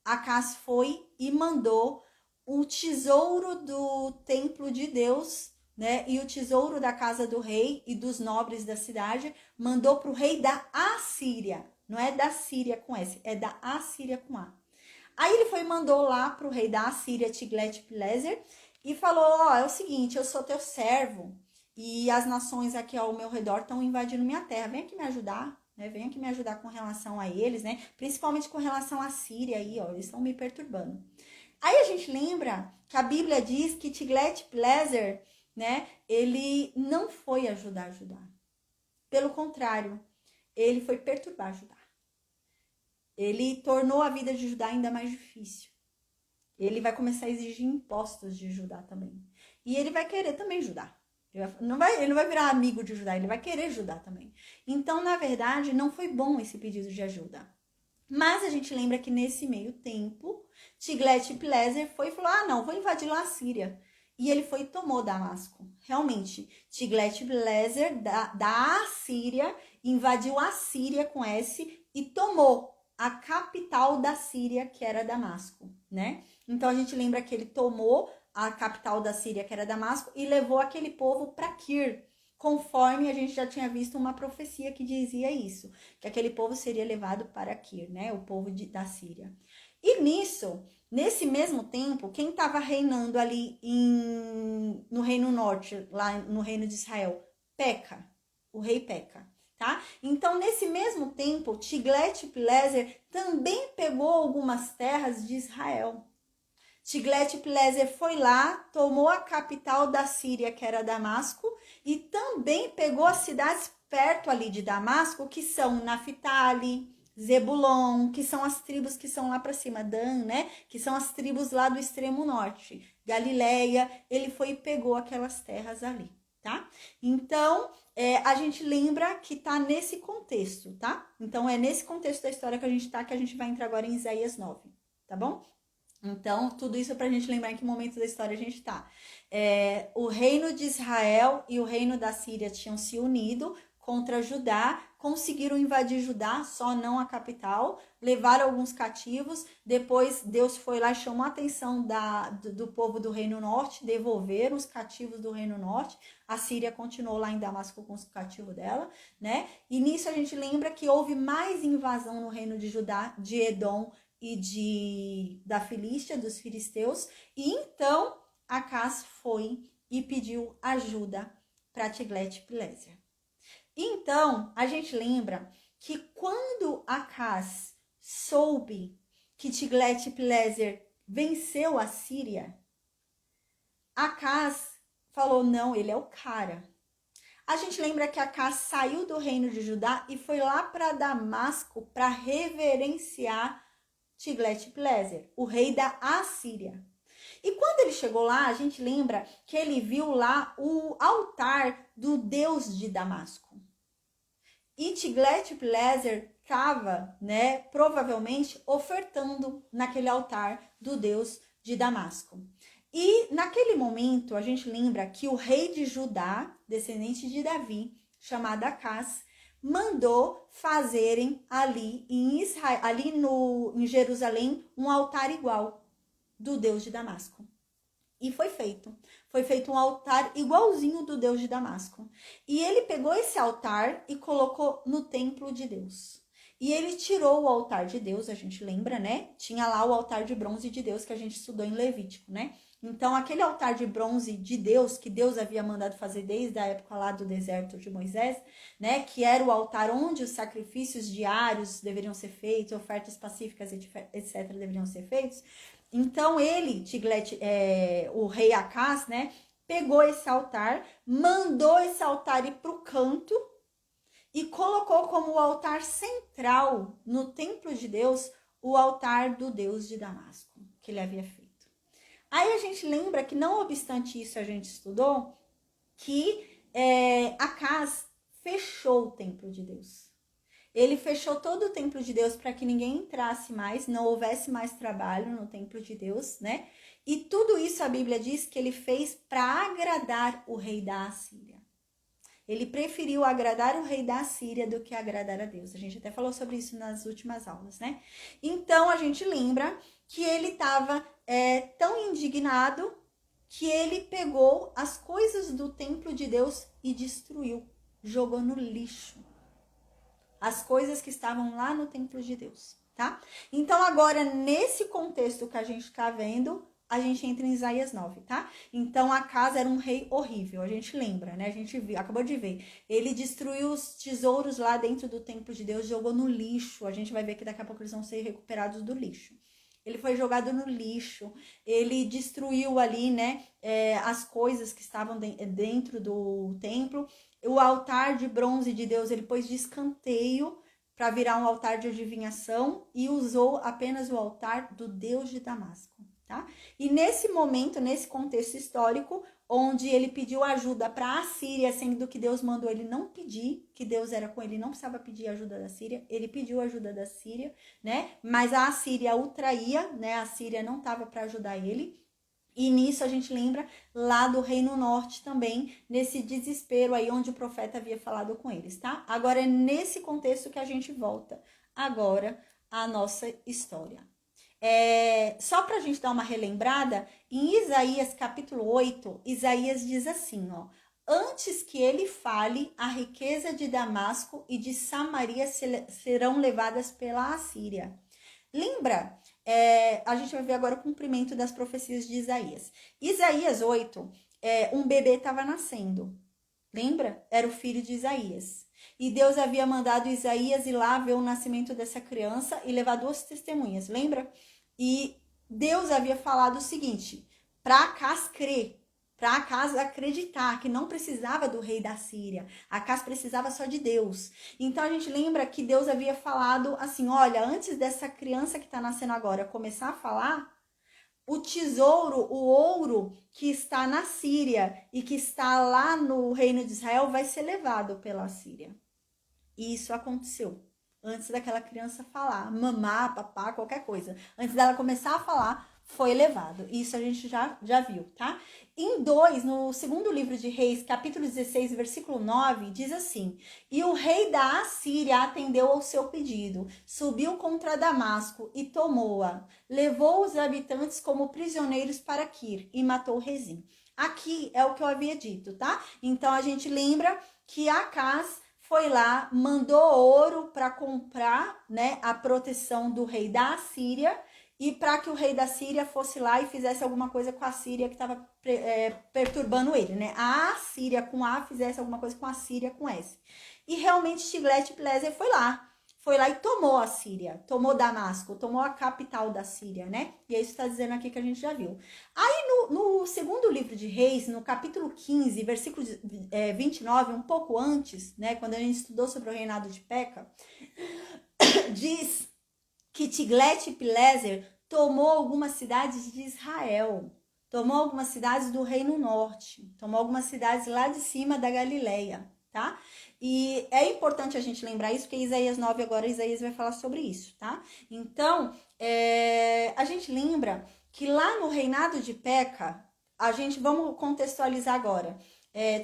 Acás foi e mandou o tesouro do templo de Deus, né? E o tesouro da casa do rei e dos nobres da cidade, mandou para o rei da Assíria. Não é da Síria com S, é da Assíria com A. Aí ele foi e mandou lá pro rei da Assíria, Tiglat-Pileser, e falou, ó, é o seguinte, eu sou teu servo, e as nações aqui ao meu redor estão invadindo minha terra, vem aqui me ajudar, né? Vem aqui me ajudar com relação a eles, né? Principalmente com relação à Síria aí, ó, eles estão me perturbando. Aí a gente lembra que a Bíblia diz que Tiglat-Pileser, né, ele não foi ajudar Judá. Pelo contrário, ele foi perturbar Judá. Ele tornou a vida de Judá ainda mais difícil. Ele vai começar a exigir impostos de Judá também. E ele vai querer também Judá. Ele não vai virar amigo de Judá, ele vai querer Judá também. Então, na verdade, não foi bom esse pedido de ajuda. Mas a gente lembra que nesse meio tempo, Tiglat-Pileser foi e falou, ah, não, vou invadir lá a Síria. E ele foi e tomou Damasco. Realmente, Tiglat-Pileser da Assíria invadiu a Síria com S e tomou a capital da Síria, que era Damasco, né? Então a gente lembra que ele tomou a capital da Síria, que era Damasco, e levou aquele povo para Kir, conforme a gente já tinha visto uma profecia que dizia isso, que aquele povo seria levado para Kir, né? O povo da Síria. E nesse mesmo tempo, quem estava reinando ali no Reino Norte, lá no Reino de Israel? Peca, o rei Peca. Tá? Então, nesse mesmo tempo, Tiglat-Pileser também pegou algumas terras de Israel. Tiglat-Pileser foi lá, tomou a capital da Síria, que era Damasco, e também pegou as cidades perto ali de Damasco, que são Naftali, Zebulon, que são as tribos que são lá para cima, Dan, né? Que são as tribos lá do extremo norte, Galileia. Ele foi e pegou aquelas terras ali, tá? Então, a gente lembra que tá nesse contexto, tá? Então, é nesse contexto da história que a gente tá, que a gente vai entrar agora em Isaías 9, tá bom? Então, tudo isso é pra gente lembrar em que momento da história a gente tá. O reino de Israel e o reino da Síria tinham se unido contra Judá, conseguiram invadir Judá, só não a capital, levaram alguns cativos, depois Deus foi lá e chamou a atenção do povo do Reino Norte, devolveram os cativos do Reino Norte, a Síria continuou lá em Damasco com os cativos dela, né? E nisso a gente lembra que houve mais invasão no reino de Judá, de Edom e da Filístia, dos filisteus, e então Acás foi e pediu ajuda para Tiglat-Pileser. Então, a gente lembra que quando Acás soube que Tiglat-Pileser venceu a Síria, Acás falou, não, ele é o cara. A gente lembra que Acás saiu do reino de Judá e foi lá para Damasco para reverenciar Tiglat-Pileser, o rei da Assíria. E quando ele chegou lá, a gente lembra que ele viu lá o altar do Deus de Damasco. E Tiglat-Pileser estava, né, provavelmente ofertando naquele altar do Deus de Damasco. E naquele momento, a gente lembra que o rei de Judá, descendente de Davi, chamado Acás, mandou fazerem ali em Israel, em Jerusalém, um altar igual do Deus de Damasco. E foi feito. Foi feito um altar igualzinho do Deus de Damasco. E ele pegou esse altar e colocou no templo de Deus. E ele tirou o altar de Deus, a gente lembra, né? Tinha lá o altar de bronze de Deus que a gente estudou em Levítico, né? Então, aquele altar de bronze de Deus, que Deus havia mandado fazer desde a época lá do deserto de Moisés, né? Que era o altar onde os sacrifícios diários deveriam ser feitos, ofertas pacíficas, etc., deveriam ser feitos. Então, ele, o rei Acás, né? Pegou esse altar, mandou esse altar ir para o canto e colocou como o altar central no templo de Deus o altar do Deus de Damasco, que ele havia feito. Aí a gente lembra que, não obstante isso, a gente estudou que Acás fechou o templo de Deus. Ele fechou todo o templo de Deus para que ninguém entrasse mais, não houvesse mais trabalho no templo de Deus, né? E tudo isso a Bíblia diz que ele fez para agradar o rei da Assíria. Ele preferiu agradar o rei da Assíria do que agradar a Deus. A gente até falou sobre isso nas últimas aulas, né? Então, a gente lembra que ele estava tão indignado que ele pegou as coisas do templo de Deus e destruiu, jogou no lixo. as coisas que estavam lá no templo de Deus, tá? Então agora, nesse contexto que a gente tá vendo, a gente entra em Isaías 9, tá? Então, Acas era um rei horrível, a gente lembra, né? A gente viu, acabou de ver. Ele destruiu os tesouros lá dentro do templo de Deus, jogou no lixo. A gente vai ver que daqui a pouco eles vão ser recuperados do lixo. Ele foi jogado no lixo, ele destruiu ali, né, as coisas que estavam dentro do templo. O altar de bronze de Deus, ele pôs de escanteio para virar um altar de adivinhação e usou apenas o altar do Deus de Damasco. Tá? E nesse momento, nesse contexto histórico, onde ele pediu ajuda para a Síria, sendo que Deus mandou ele não pedir, que Deus era com ele, não precisava pedir ajuda da Síria, ele pediu ajuda da Síria, né? Mas a Síria o traía, né? A Síria não estava para ajudar ele. E nisso a gente lembra lá do Reino Norte também, nesse desespero aí onde o profeta havia falado com eles, tá? Agora é nesse contexto que a gente volta agora à nossa história. Só para a gente dar uma relembrada, em Isaías capítulo 8, Isaías diz assim, ó: antes que ele fale, a riqueza de Damasco e de Samaria serão levadas pela Assíria. Lembra? A gente vai ver agora o cumprimento das profecias de Isaías. Isaías 8, um bebê estava nascendo. Lembra? Era o filho de Isaías. E Deus havia mandado Isaías ir lá ver o nascimento dessa criança e levar 2 testemunhas, lembra? E Deus havia falado o seguinte, para Acas crer, para Acas acreditar que não precisava do rei da Síria, Acas precisava só de Deus. Então a gente lembra que Deus havia falado assim, olha, antes dessa criança que está nascendo agora começar a falar, o tesouro, o ouro que está na Síria e que está lá no reino de Israel vai ser levado pela Síria. E isso aconteceu. Antes daquela criança falar, mamar, papá, qualquer coisa. Antes dela começar a falar, foi levado. Isso a gente já viu, tá? No segundo livro de Reis, capítulo 16, versículo 9, diz assim: e o rei da Assíria atendeu ao seu pedido, subiu contra Damasco e tomou-a. Levou os habitantes como prisioneiros para Quir e matou Rezim. Aqui é o que eu havia dito, tá? Então a gente lembra que Acas foi lá, mandou ouro para comprar, né, a proteção do rei da Assíria e para que o rei da Síria fosse lá e fizesse alguma coisa com a Síria que estava perturbando ele, né? A Síria com A fizesse alguma coisa com a Síria com S. E realmente Tiglat-Pileser foi lá e tomou a Síria, tomou Damasco, tomou a capital da Síria, né? E é isso que está dizendo aqui que a gente já viu. Aí no segundo livro de Reis, no capítulo 15, versículo 29, um pouco antes, né? Quando a gente estudou sobre o reinado de Peca, diz que Tiglat-Pileser tomou algumas cidades de Israel, tomou algumas cidades do Reino Norte, tomou algumas cidades lá de cima da Galileia, tá? E é importante a gente lembrar isso, porque Isaías 9 agora, Isaías vai falar sobre isso, tá? Então, a gente lembra que lá no reinado de Peca, vamos contextualizar agora.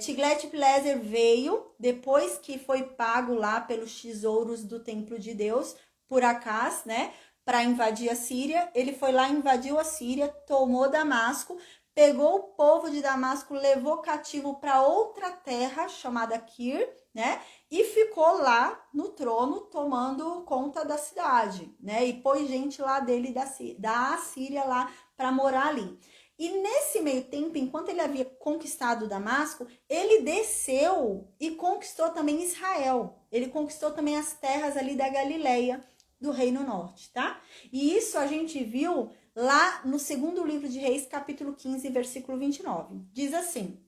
Tiglat-Pileser veio, depois que foi pago lá pelos tesouros do templo de Deus, por Acas, né? Para invadir a Síria. Ele foi lá, invadiu a Síria, tomou Damasco, pegou o povo de Damasco, levou cativo para outra terra chamada Quir, né? E ficou lá no trono tomando conta da cidade, né? E pôs gente lá dele da Assíria lá para morar ali. E nesse meio tempo, enquanto ele havia conquistado Damasco, ele desceu e conquistou também Israel. Ele conquistou também as terras ali da Galileia, do Reino Norte, tá? E isso a gente viu lá no segundo livro de Reis, capítulo 15, versículo 29. Diz assim: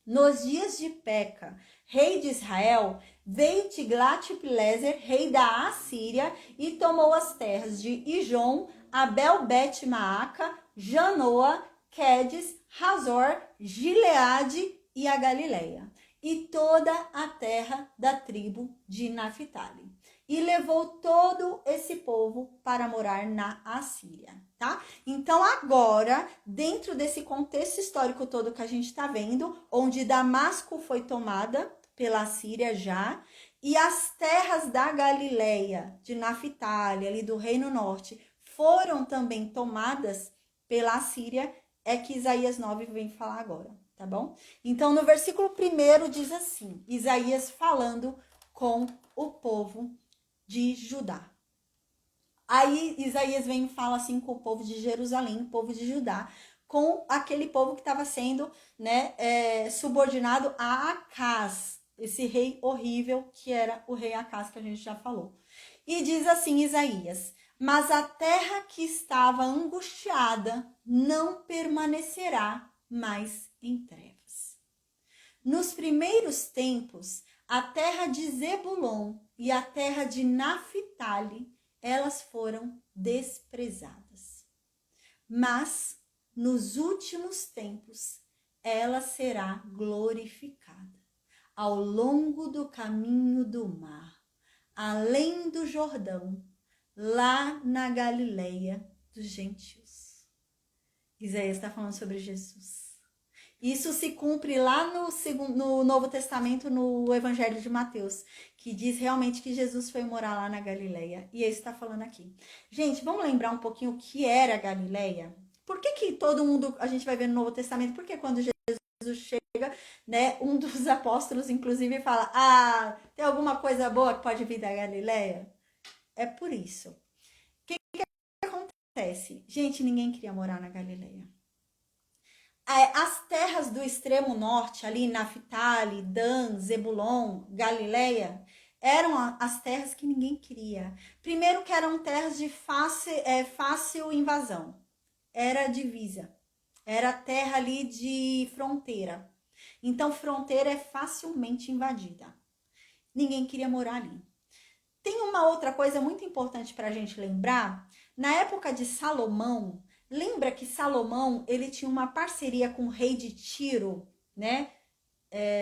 nos dias de Peca, rei de Israel, veio Tiglat-Pileser, rei da Assíria, e tomou as terras de Ijon, Abel-Bet-Maaca, Janoa, Quedes, Hazor, Gileade e a Galileia, e toda a terra da tribo de Naphtali. E levou todo esse povo para morar na Assíria, tá? Então agora, dentro desse contexto histórico todo que a gente está vendo, onde Damasco foi tomada pela Síria já, e as terras da Galileia, de Naphtali, ali do Reino Norte, foram também tomadas pela Síria, é que Isaías 9 vem falar agora, tá bom? Então no versículo 1 diz assim, Isaías falando com o povo de Judá. Aí Isaías vem e fala assim com o povo de Jerusalém, o povo de Judá, com aquele povo que estava sendo, né, subordinado a Acaz, esse rei horrível que era o rei Acaz, que a gente já falou. E diz assim Isaías: mas a terra que estava angustiada não permanecerá mais em trevas. Nos primeiros tempos, a terra de Zebulon e a terra de Naphtali, elas foram desprezadas. Mas, nos últimos tempos, ela será glorificada ao longo do caminho do mar, além do Jordão, lá na Galileia dos gentios. Isaías está falando sobre Jesus. Isso se cumpre lá no Novo Testamento, no Evangelho de Mateus, que diz realmente que Jesus foi morar lá na Galileia. E é isso que está falando aqui. Gente, vamos lembrar um pouquinho o que era a Galileia? Por que todo mundo, a gente vai ver no Novo Testamento, porque quando Jesus chega, né, um dos apóstolos, inclusive, fala: tem alguma coisa boa que pode vir da Galileia? É por isso. O que acontece? Gente, ninguém queria morar na Galileia. As terras do extremo norte, ali, Naphtali, Dan, Zebulon, Galileia, eram as terras que ninguém queria. Primeiro que eram terras de fácil invasão. Era divisa. Era terra ali de fronteira. Então, fronteira é facilmente invadida. Ninguém queria morar ali. Tem uma outra coisa muito importante para a gente lembrar. Na época de Salomão, lembra que Salomão, ele tinha uma parceria com o rei de Tiro, né?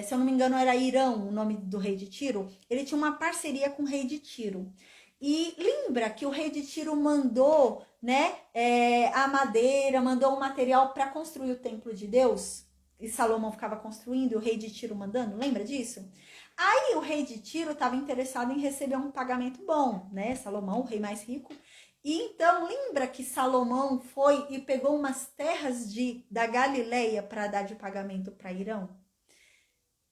Se eu não me engano, era Irão o nome do rei de Tiro. Ele tinha uma parceria com o rei de Tiro. E lembra que o rei de Tiro mandou, né, a madeira, mandou o material para construir o templo de Deus? E Salomão ficava construindo, o rei de Tiro mandando, lembra disso? Aí o rei de Tiro estava interessado em receber um pagamento bom, né? Salomão, o rei mais rico. E então, lembra que Salomão foi e pegou umas terras da Galileia para dar de pagamento para Irão?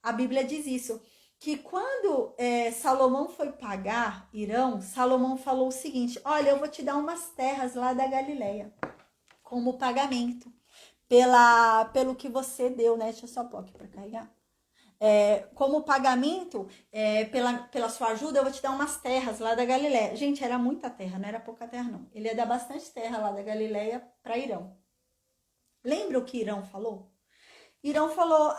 A Bíblia diz isso, que quando Salomão foi pagar Irão, Salomão falou o seguinte: olha, eu vou te dar umas terras lá da Galileia como pagamento pelo que você deu, né? Deixa eu só pôr aqui para carregar. Como pagamento pela sua ajuda, eu vou te dar umas terras lá da Galileia. Gente, era muita terra, não era pouca terra, não. Ele ia dar bastante terra lá da Galileia para Irão. Lembra o que Irão falou? Irão falou: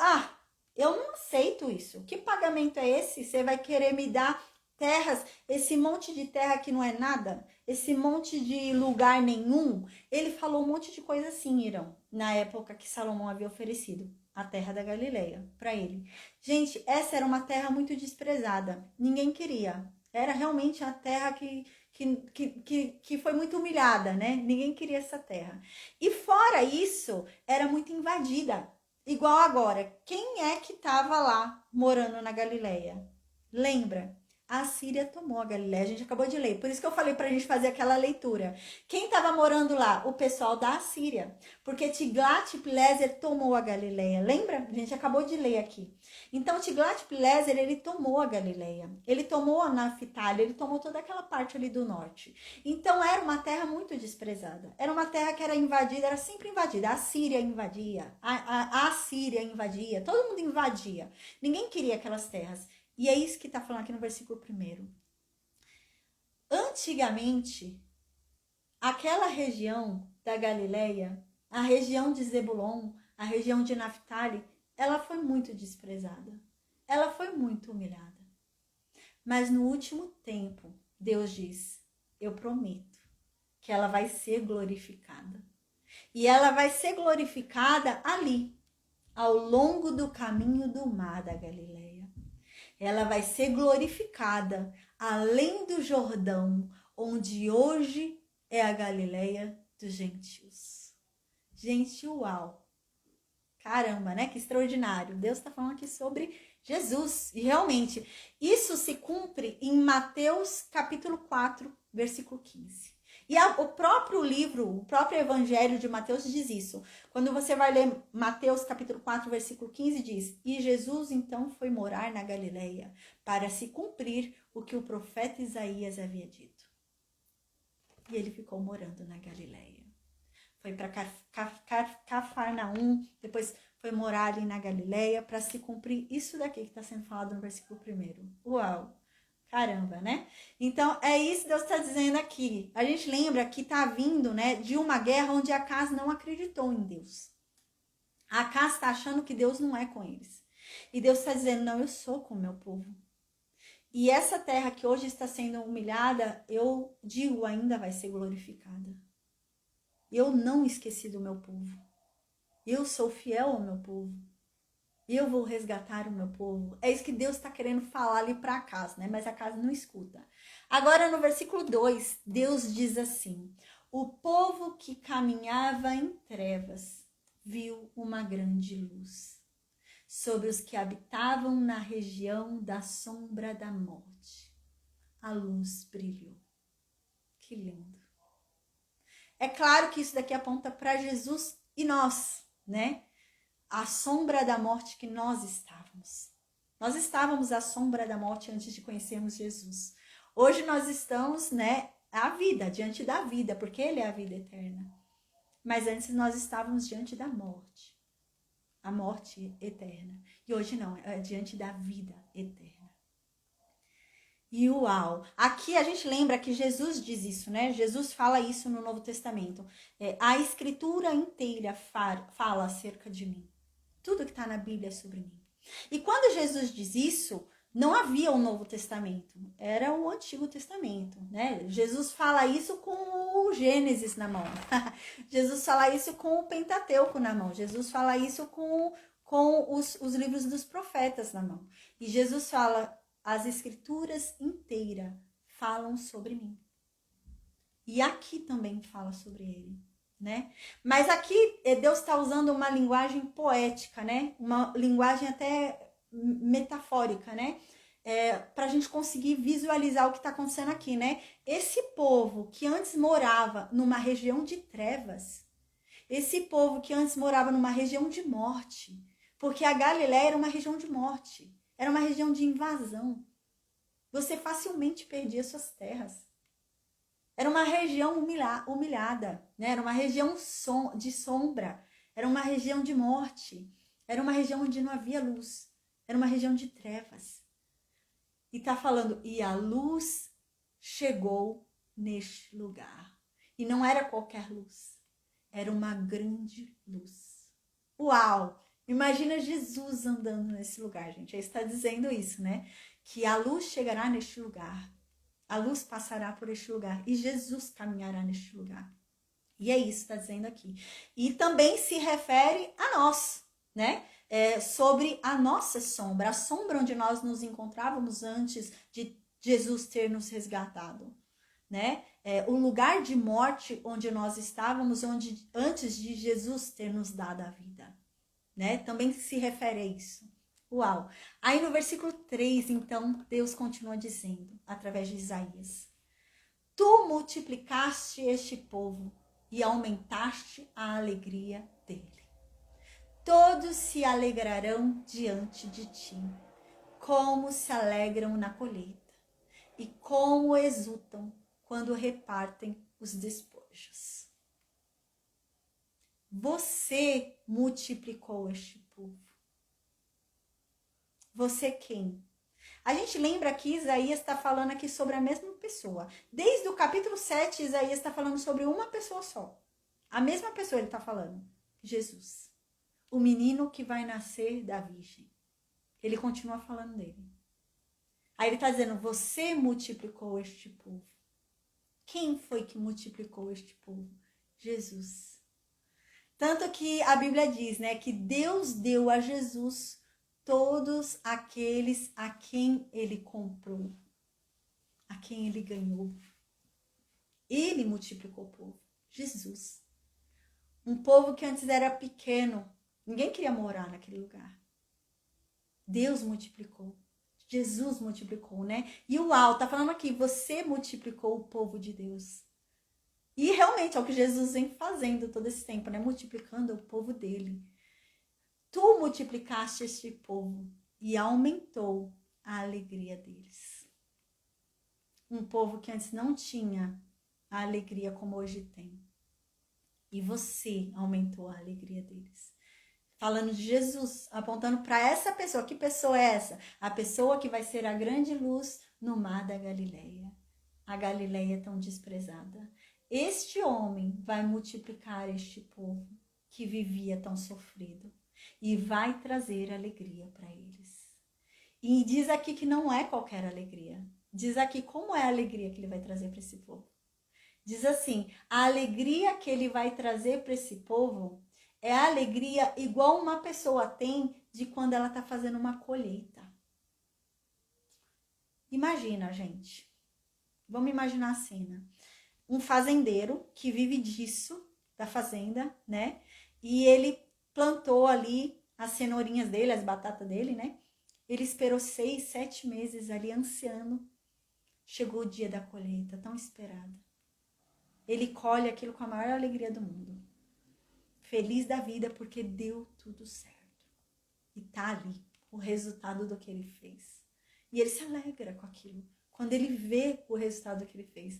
eu não aceito isso. Que pagamento é esse? Você vai querer me dar terras, esse monte de terra que não é nada? Esse monte de lugar nenhum? Ele falou um monte de coisa assim, Irão, na época que Salomão havia oferecido a terra da Galileia para ele. Gente, essa era uma terra muito desprezada. Ninguém queria. Era realmente a terra que foi muito humilhada, né? Ninguém queria essa terra. E fora isso, era muito invadida. Igual agora, quem é que estava lá morando na Galileia? Lembra? A Síria tomou a Galileia, a gente acabou de ler. Por isso que eu falei para a gente fazer aquela leitura. Quem estava morando lá? O pessoal da Síria. Porque Tiglat-Pileser tomou a Galileia. Lembra? A gente acabou de ler aqui. Então, Tiglat-Pileser, ele tomou a Galileia. Ele tomou a Naphtali, ele tomou toda aquela parte ali do norte. Então, era uma terra muito desprezada. Era uma terra que era invadida, era sempre invadida. A Síria invadia, a Síria invadia, todo mundo invadia. Ninguém queria aquelas terras. E é isso que está falando aqui no versículo 1. Antigamente, aquela região da Galileia, a região de Zebulon, a região de Naphtali, ela foi muito desprezada. Ela foi muito humilhada. Mas no último tempo, Deus diz: eu prometo que ela vai ser glorificada. E ela vai ser glorificada ali, ao longo do caminho do mar da Galileia. Ela vai ser glorificada além do Jordão, onde hoje é a Galileia dos gentios. Gente, uau! Caramba, né? Que extraordinário. Deus está falando aqui sobre Jesus. E realmente, isso se cumpre em Mateus capítulo 4, versículo 15. E o próprio livro, o próprio Evangelho de Mateus diz isso. Quando você vai ler Mateus capítulo 4, versículo 15, diz: e Jesus então foi morar na Galileia para se cumprir o que o profeta Isaías havia dito. E ele ficou morando na Galileia. Foi para Cafarnaum, depois foi morar ali na Galileia para se cumprir isso daqui que está sendo falado no versículo 1. Uau! Caramba, né? Então, é isso que Deus está dizendo aqui. A gente lembra que está vindo, né, de uma guerra onde Acas não acreditou em Deus. Acas está achando que Deus não é com eles. E Deus está dizendo, não, eu sou com o meu povo. E essa terra que hoje está sendo humilhada, eu digo, ainda vai ser glorificada. Eu não esqueci do meu povo. Eu sou fiel ao meu povo. Eu vou resgatar o meu povo. É isso que Deus está querendo falar ali para Acas, né? Mas Acas não escuta. Agora, no versículo 2, Deus diz assim: o povo que caminhava em trevas viu uma grande luz. Sobre os que habitavam na região da sombra da morte, a luz brilhou. Que lindo. É claro que isso daqui aponta para Jesus e nós, né? A sombra da morte que nós estávamos. Nós estávamos à sombra da morte antes de conhecermos Jesus. Hoje nós estamos, né, à vida, diante da vida, porque Ele é a vida eterna. Mas antes nós estávamos diante da morte. A morte eterna. E hoje não, é diante da vida eterna. E uau! Aqui a gente lembra que Jesus diz isso, né? Jesus fala isso no Novo Testamento. A Escritura inteira fala acerca de mim. Tudo que está na Bíblia é sobre mim. E quando Jesus diz isso, não havia o Novo Testamento. Era o Antigo Testamento, né? Jesus fala isso com o Gênesis na mão. Jesus fala isso com o Pentateuco na mão. Jesus fala isso com os livros dos profetas na mão. E Jesus fala, as Escrituras inteiras falam sobre mim. E aqui também fala sobre ele. Né? Mas aqui Deus está usando uma linguagem poética, né? Uma linguagem até metafórica, né? Para a gente conseguir visualizar o que está acontecendo aqui, né? Esse povo que antes morava numa região de trevas, esse povo que antes morava numa região de morte, porque a Galileia era uma região de morte, era uma região de invasão. Você facilmente perdia suas terras. Era uma região humilhada, né? Era uma região de sombra, era uma região de morte, era uma região onde não havia luz, era uma região de trevas. E está falando, e a luz chegou neste lugar. E não era qualquer luz, era uma grande luz. Uau! Imagina Jesus andando nesse lugar, gente. Aí está dizendo isso, né? Que a luz chegará neste lugar. A luz passará por este lugar e Jesus caminhará neste lugar. E é isso que está dizendo aqui. E também se refere a nós, né? Sobre a nossa sombra, a sombra onde nós nos encontrávamos antes de Jesus ter nos resgatado, né? O lugar de morte onde nós estávamos antes de Jesus ter nos dado a vida, né? Também se refere a isso. Uau! Aí no versículo 3, então, Deus continua dizendo, através de Isaías: tu multiplicaste este povo e aumentaste a alegria dele. Todos se alegrarão diante de ti, como se alegram na colheita, e como exultam quando repartem os despojos. Você multiplicou este povo. Você quem? A gente lembra que Isaías está falando aqui sobre a mesma pessoa. Desde o capítulo 7, Isaías está falando sobre uma pessoa só. A mesma pessoa ele está falando. Jesus. O menino que vai nascer da virgem. Ele continua falando dele. Aí ele está dizendo, você multiplicou este povo. Quem foi que multiplicou este povo? Jesus. Tanto que a Bíblia diz, né, que Deus deu a Jesus todos aqueles a quem ele comprou, a quem ele ganhou. Ele multiplicou o povo, Jesus. Um povo que antes era pequeno, ninguém queria morar naquele lugar. Deus multiplicou, Jesus multiplicou, né? E uau, tá falando aqui, você multiplicou o povo de Deus. E realmente é o que Jesus vem fazendo todo esse tempo, né? Multiplicando o povo dele. Tu multiplicaste este povo e aumentou a alegria deles. um povo que antes não tinha a alegria como hoje tem. E você aumentou a alegria deles. Falando de Jesus, apontando para essa pessoa. Que pessoa é essa? A pessoa que vai ser a grande luz no mar da Galileia. A Galileia tão desprezada. Este homem vai multiplicar este povo que vivia tão sofrido e vai trazer alegria para eles. E diz aqui que não é qualquer alegria. Diz aqui como é a alegria que ele vai trazer para esse povo. Diz assim, a alegria que ele vai trazer para esse povo é a alegria igual uma pessoa tem de quando ela está fazendo uma colheita. Imagina, gente. Vamos imaginar a cena. Um fazendeiro que vive disso, da fazenda, né? E ele plantou ali as cenourinhas dele, as batatas dele, né? Ele esperou 6, 7 meses ali ansiando. Chegou o dia da colheita, tão esperada. Ele colhe aquilo com a maior alegria do mundo. Feliz da vida porque deu tudo certo. E tá ali o resultado do que ele fez. E ele se alegra com aquilo. Quando ele vê o resultado do que ele fez.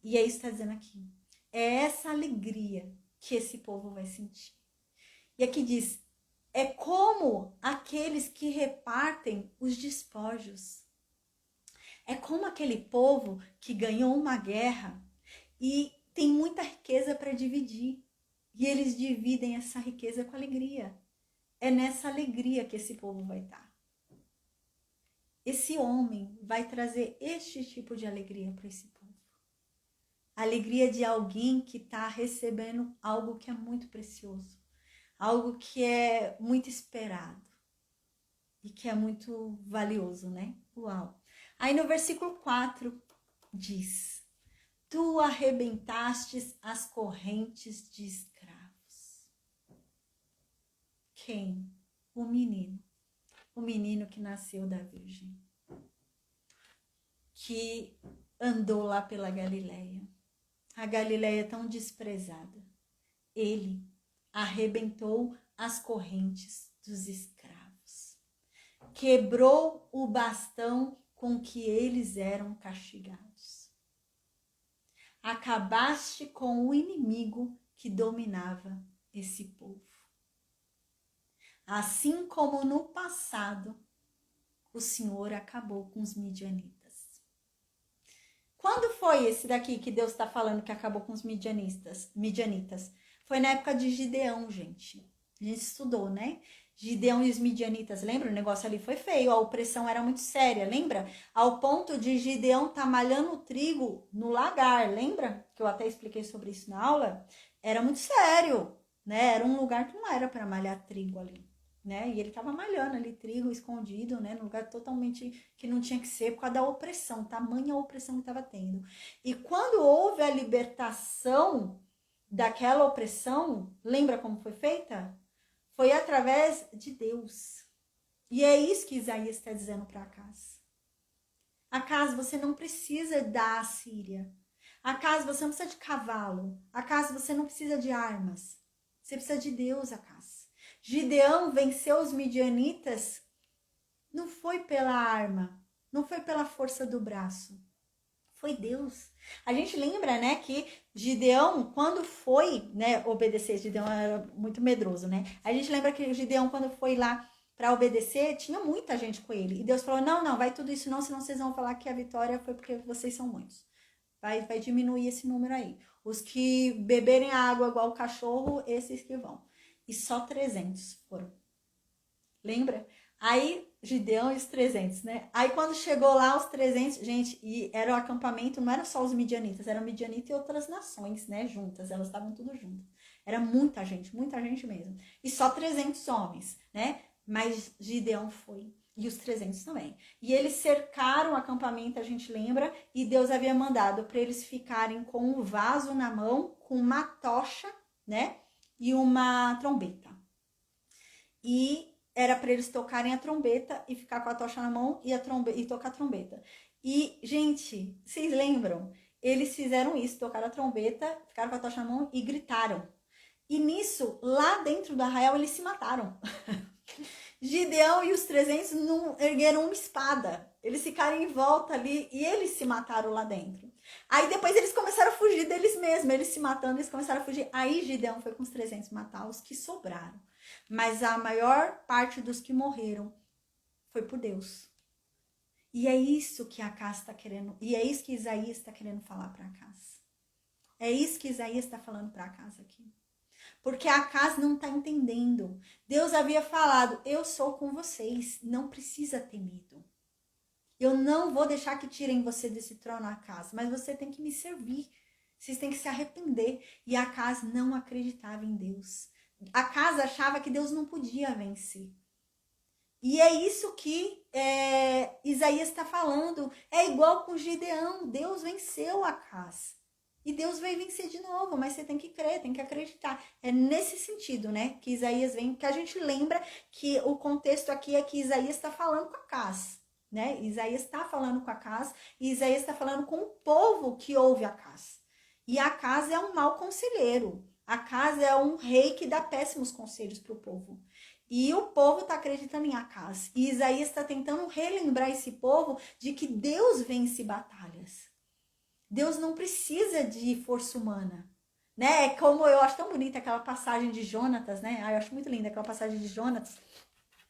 E é isso que está dizendo aqui. É essa alegria que esse povo vai sentir. E aqui diz, é como aqueles que repartem os despojos. É como aquele povo que ganhou uma guerra e tem muita riqueza para dividir. E eles dividem essa riqueza com alegria. É nessa alegria que esse povo vai estar. Esse homem vai trazer este tipo de alegria para esse povo. A alegria de alguém que está recebendo algo que é muito precioso. Algo que é muito esperado. E que é muito valioso, né? Uau! Aí no versículo 4 diz... Tu arrebentastes as correntes de escravos. Quem? O menino. O menino que nasceu da Virgem. Que andou lá pela Galileia. A Galileia tão desprezada. Ele arrebentou as correntes dos escravos. Quebrou o bastão com que eles eram castigados. Acabaste com o inimigo que dominava esse povo. Assim como no passado, o Senhor acabou com os midianitas. Quando foi esse daqui que Deus está falando que acabou com os midianitas? Foi na época de Gideão, gente. A gente estudou, né? Gideão e os midianitas, lembra? O negócio ali foi feio, a opressão era muito séria, lembra? Ao ponto de Gideão tá malhando o trigo no lagar, lembra? Que eu até expliquei sobre isso na aula. Era muito sério, né? Era um lugar que não era para malhar trigo ali, né? E ele tava malhando ali trigo escondido, né? Num lugar totalmente que não tinha que ser por causa da opressão, tamanha opressão que tava tendo. E quando houve a libertação daquela opressão, lembra como foi feita? Foi através de Deus. E é isso que Isaías está dizendo para Acaz. Acaz, você não precisa da Assíria. Acaz, você não precisa de cavalo. Acaz, você não precisa de armas. Você precisa de Deus, Acaz. Gideão venceu os midianitas. Não foi pela arma. Não foi pela força do braço. Foi Deus. A gente lembra, né, que Gideão, quando foi, né, obedecer, Gideão era muito medroso, né? A gente lembra que Gideão, quando foi lá para obedecer, tinha muita gente com ele. E Deus falou, não, vai tudo isso não, senão vocês vão falar que a vitória foi porque vocês são muitos. Vai diminuir esse número aí. Os que beberem a água igual o cachorro, esses que vão. E só 300 foram. Lembra? Aí, Gideão e os 300, né? Aí, quando chegou lá, os 300, gente, e era o acampamento, não era só os midianitas, eram midianitas e outras nações, né? Juntas, elas estavam tudo juntas. Era muita gente mesmo. E só 300 homens, né? Mas Gideão foi. E os 300 também. E eles cercaram o acampamento, a gente lembra, e Deus havia mandado para eles ficarem com um vaso na mão, com uma tocha, né? E uma trombeta. E era para eles tocarem a trombeta e ficar com a tocha na mão e tocar a trombeta. E, gente, vocês lembram? Eles fizeram isso, tocaram a trombeta, ficaram com a tocha na mão e gritaram. E nisso, lá dentro do arraial, eles se mataram. Gideão e os 300 não ergueram uma espada. Eles ficaram em volta ali e eles se mataram lá dentro. Aí depois eles começaram a fugir deles mesmos, eles se matando, eles começaram a fugir. Aí Gideão foi com os 300 matar os que sobraram. Mas a maior parte dos que morreram foi por Deus. E é isso que Acas está querendo, e é isso que Isaías está querendo falar para Acas. É isso que Isaías está falando para Acas aqui. Porque Acas não está entendendo. Deus havia falado, eu sou com vocês, não precisa ter medo. Eu não vou deixar que tirem você desse trono, Acas, mas você tem que me servir. Vocês têm que se arrepender. E Acas não acreditava em Deus. Acas achava que Deus não podia vencer. E é isso que Isaías está falando. É igual com Gideão. Deus venceu Acas. E Deus vai vencer de novo, mas você tem que crer, tem que acreditar. É nesse sentido, né, que Isaías vem, que a gente lembra que o contexto aqui é que Isaías está falando com Acas. Né? Isaías está falando com Acas e Isaías está falando com o povo que ouve Acas. E Acas é um mau conselheiro. Acas é um rei que dá péssimos conselhos para o povo. E o povo está acreditando em Acas. E Isaías está tentando relembrar esse povo de que Deus vence batalhas. Deus não precisa de força humana. Né? Como eu acho tão bonita aquela passagem de Jonatas, né? Eu acho muito linda aquela passagem de Jonatas.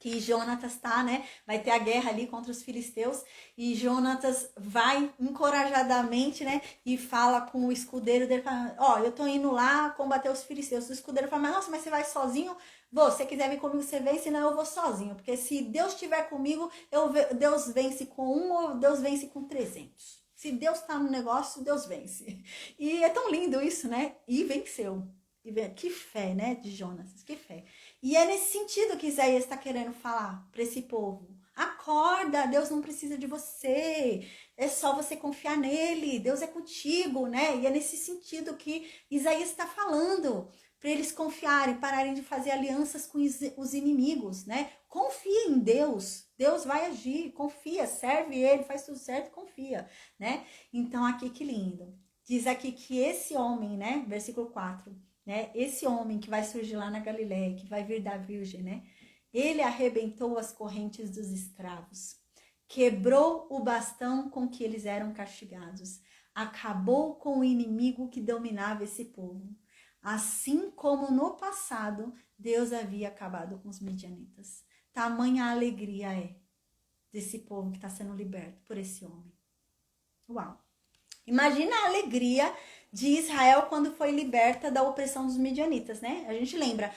Que Jonatas tá, né? Vai ter a guerra ali contra os filisteus. E Jonatas vai encorajadamente, né? E fala com o escudeiro dele, fala, ó, eu tô indo lá combater os filisteus. O escudeiro fala, mas nossa, mas você vai sozinho? Vou, se você quiser vir comigo, você vem, senão eu vou sozinho. Porque se Deus estiver comigo, Deus vence com 1 ou Deus vence com 300. Se Deus tá no negócio, Deus vence. E é tão lindo isso, né? E venceu. Que fé, né, de Jonatas, que fé. E é nesse sentido que Isaías está querendo falar para esse povo. Acorda, Deus não precisa de você, é só você confiar nele, Deus é contigo, né? E é nesse sentido que Isaías está falando, para eles confiarem, pararem de fazer alianças com os inimigos, né? Confia em Deus, Deus vai agir, confia, serve ele, faz tudo certo, confia, né? Então aqui que lindo. Diz aqui que esse homem, né, versículo 4, né? Esse homem que vai surgir lá na Galileia, que vai vir da Virgem, né? Ele arrebentou as correntes dos escravos, quebrou o bastão com que eles eram castigados, acabou com o inimigo que dominava esse povo. Assim como no passado, Deus havia acabado com os midianitas. Tamanha alegria é desse povo que está sendo liberto por esse homem. Uau! Imagina a alegria de Israel quando foi liberta da opressão dos midianitas, né? A gente lembra,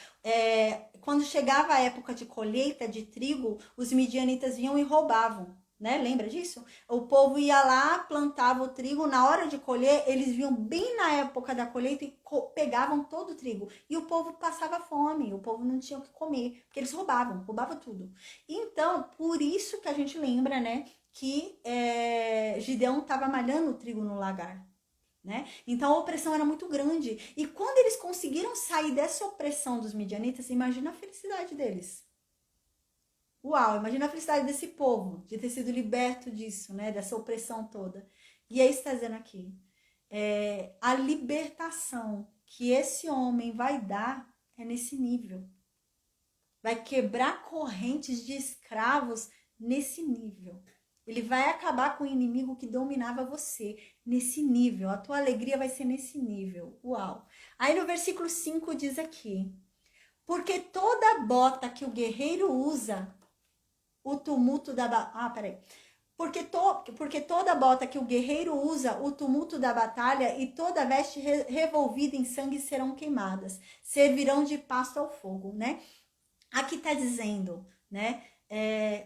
quando chegava a época de colheita de trigo, os midianitas vinham e roubavam, né? Lembra disso? O povo ia lá, plantava o trigo, na hora de colher, eles vinham bem na época da colheita e pegavam todo o trigo. E o povo passava fome, o povo não tinha o que comer, porque eles roubavam tudo. Então, por isso que a gente lembra, né? Que Gideão estava malhando o trigo no lagar, né? Então a opressão era muito grande. E quando eles conseguiram sair dessa opressão dos midianitas, imagina a felicidade deles. Uau, imagina a felicidade desse povo, de ter sido liberto disso, né? Dessa opressão toda. E aí está dizendo aqui, a libertação que esse homem vai dar é nesse nível. Vai quebrar correntes de escravos nesse nível. Ele vai acabar com o inimigo que dominava você, nesse nível. A tua alegria vai ser nesse nível. Uau! Aí no versículo 5 diz aqui, porque toda bota que o guerreiro usa, o tumulto da... Porque toda bota que o guerreiro usa, o tumulto da batalha e toda veste revolvida em sangue serão queimadas. Servirão de pasto ao fogo, né? Aqui tá dizendo, né?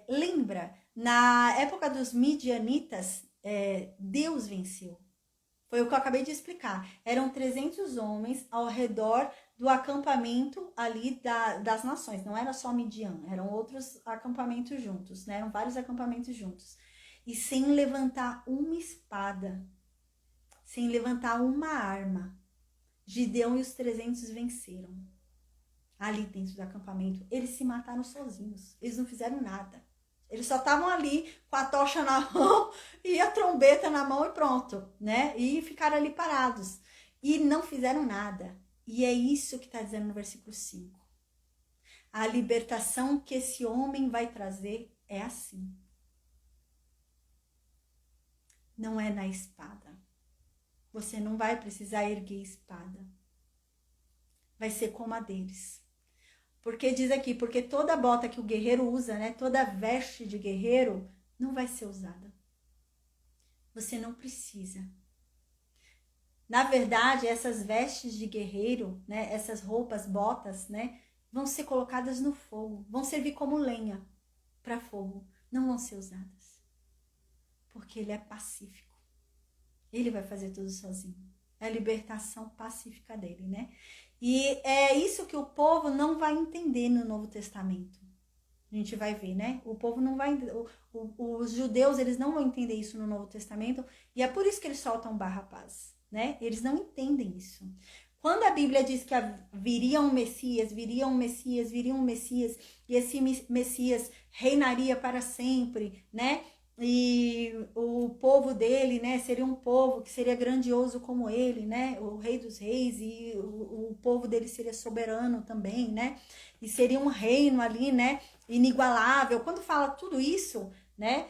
Lembra, na época dos midianitas, Deus venceu. Foi o que eu acabei de explicar. Eram 300 homens ao redor do acampamento ali das nações. Não era só Midian, eram outros acampamentos juntos, né? Eram vários acampamentos juntos. E sem levantar uma espada, sem levantar uma arma, Gideão e os 300 venceram. Ali dentro do acampamento, eles se mataram sozinhos, eles não fizeram nada. Eles só estavam ali com a tocha na mão e a trombeta na mão e pronto, né? E ficaram ali parados. E não fizeram nada. E é isso que está dizendo no versículo 5. A libertação que esse homem vai trazer é assim. não é na espada. Você não vai precisar erguer espada. Vai ser como a deles. Porque diz aqui, porque toda bota que o guerreiro usa, né, toda veste de guerreiro, não vai ser usada. Você não precisa. Na verdade, essas vestes de guerreiro, né, essas roupas, botas, né, vão ser colocadas no fogo, vão servir como lenha para fogo, não vão ser usadas. Porque ele é pacífico. Ele vai fazer tudo sozinho. É a libertação pacífica dele, né? E é isso que o povo não vai entender no Novo Testamento. A gente vai ver, né? O povo não vai... Os judeus, eles não vão entender isso no Novo Testamento. E é por isso que eles soltam Barrabás, né? Eles não entendem isso. Quando a Bíblia diz que viria um Messias, e esse Messias reinaria para sempre, né? E o povo dele, né, seria um povo que seria grandioso como ele, né, o rei dos reis, e o povo dele seria soberano também, né, e seria um reino ali, né, inigualável. Quando fala tudo isso, né,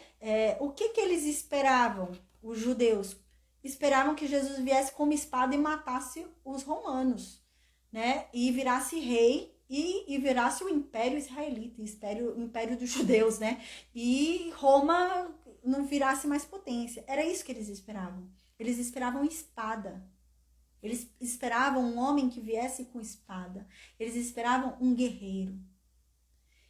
o que eles esperavam, os judeus? Esperavam que Jesus viesse com uma espada e matasse os romanos, né, e virasse rei, e virasse o Império Israelita, o Império dos Judeus, né? E Roma não virasse mais potência. Era isso que eles esperavam. Eles esperavam espada. Eles esperavam um homem que viesse com espada. Eles esperavam um guerreiro.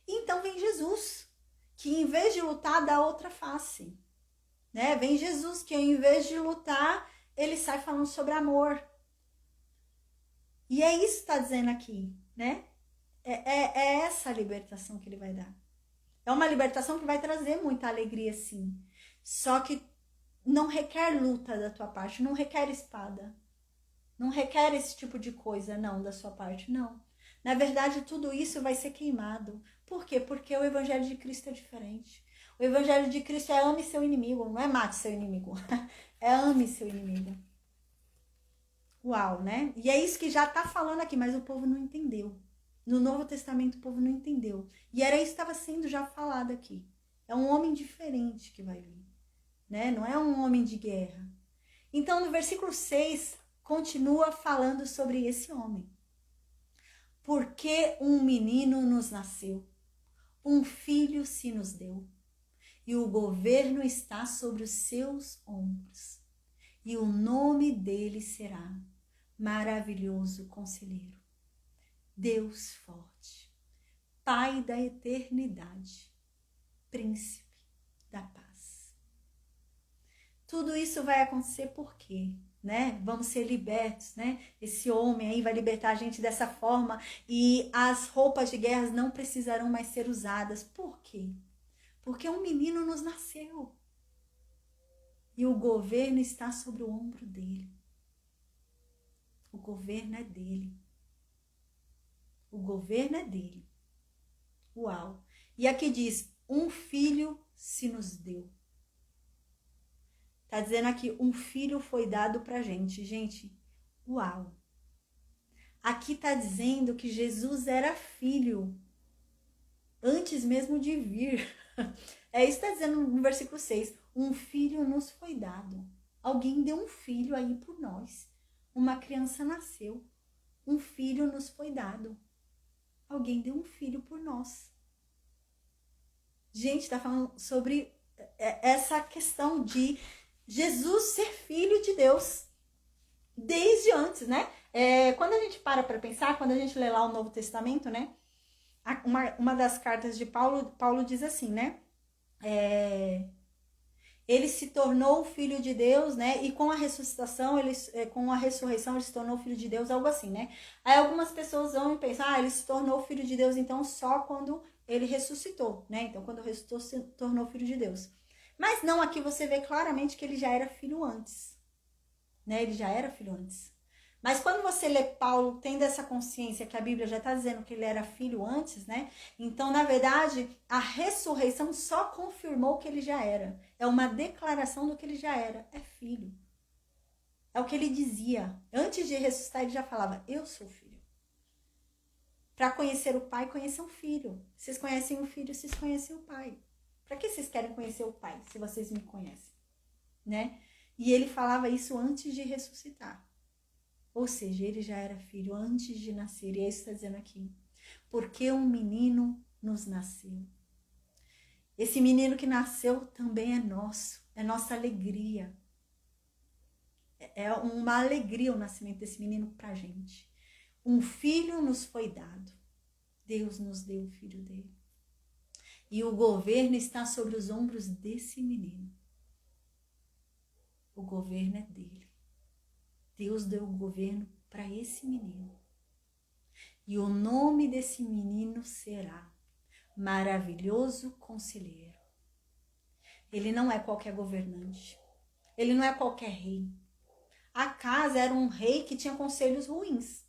E então vem Jesus, que em vez de lutar, dá outra face. Né? Vem Jesus, que em vez de lutar, ele sai falando sobre amor. E é isso que está dizendo aqui, né? É essa a libertação que ele vai dar. É uma libertação que vai trazer muita alegria, sim. Só que não requer luta da tua parte, não requer espada. Não requer esse tipo de coisa, não, da sua parte, não. Na verdade, tudo isso vai ser queimado. Por quê? Porque o evangelho de Cristo é diferente. O evangelho de Cristo é ame seu inimigo, não é mate seu inimigo. É ame seu inimigo. Uau, né? E é isso que já está falando aqui, mas o povo não entendeu. No Novo Testamento o povo não entendeu. E era isso que estava sendo já falado aqui. É um homem diferente que vai vir, né? Não é um homem de guerra. Então, no versículo 6, continua falando sobre esse homem. Porque um menino nos nasceu, um filho se nos deu, e o governo está sobre os seus ombros. E o nome dele será Maravilhoso Conselheiro, Deus Forte, Pai da Eternidade, Príncipe da Paz. Tudo isso vai acontecer por quê? Né? Vamos ser libertos, né? Esse homem aí vai libertar a gente dessa forma e as roupas de guerra não precisarão mais ser usadas. Por quê? Porque um menino nos nasceu e o governo está sobre o ombro dele. O governo é dele. O governo é dele. Uau! E aqui diz, um filho se nos deu. Tá dizendo aqui, um filho foi dado pra gente. Gente, uau! Aqui tá dizendo que Jesus era filho antes mesmo de vir. É isso que tá dizendo no versículo 6. Um filho nos foi dado. Alguém deu um filho aí por nós. Uma criança nasceu. Um filho nos foi dado. Alguém deu um filho por nós. Gente, tá falando sobre essa questão de Jesus ser filho de Deus. Desde antes, né? Quando a gente para pensar, quando a gente lê lá o Novo Testamento, né? Uma das cartas de Paulo diz assim, né? Ele se tornou filho de Deus, né? E com a ressuscitação, com a ressurreição, ele se tornou filho de Deus, algo assim, né? Aí algumas pessoas vão e pensam, ele se tornou filho de Deus, então, só quando ele ressuscitou, né? Então, quando ressuscitou, se tornou filho de Deus. Mas não, aqui você vê claramente que ele já era filho antes, né? Ele já era filho antes. Mas quando você lê Paulo tendo essa consciência que a Bíblia já está dizendo que ele era filho antes, né? Então, na verdade, a ressurreição só confirmou que ele já era. É uma declaração do que ele já era. É filho. É o que ele dizia. Antes de ressuscitar, ele já falava, eu sou filho. Para conhecer o pai, conheçam o filho. Vocês conhecem o filho, vocês conhecem o pai. Para que vocês querem conhecer o pai, se vocês me conhecem? Né? E ele falava isso antes de ressuscitar. Ou seja, ele já era filho antes de nascer. E é isso que está dizendo aqui. Porque um menino nos nasceu. Esse menino que nasceu também é nosso. É nossa alegria. É uma alegria o nascimento desse menino para a gente. Um filho nos foi dado. Deus nos deu o filho dele. E o governo está sobre os ombros desse menino. O governo é dele. Deus deu o governo para esse menino. E o nome desse menino será Maravilhoso Conselheiro. Ele não é qualquer governante. Ele não é qualquer rei. Acas era um rei que tinha conselhos ruins.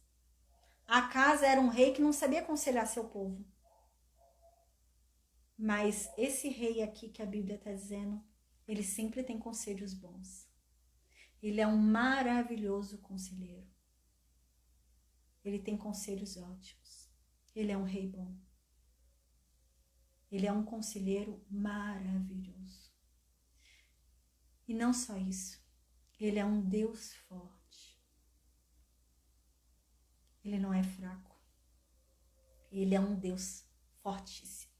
Acas era um rei que não sabia aconselhar seu povo. Mas esse rei aqui que a Bíblia está dizendo, ele sempre tem conselhos bons. Ele é um maravilhoso conselheiro. Ele tem conselhos ótimos. Ele é um rei bom. Ele é um conselheiro maravilhoso. E não só isso. Ele é um Deus forte. Ele não é fraco. Ele é um Deus fortíssimo.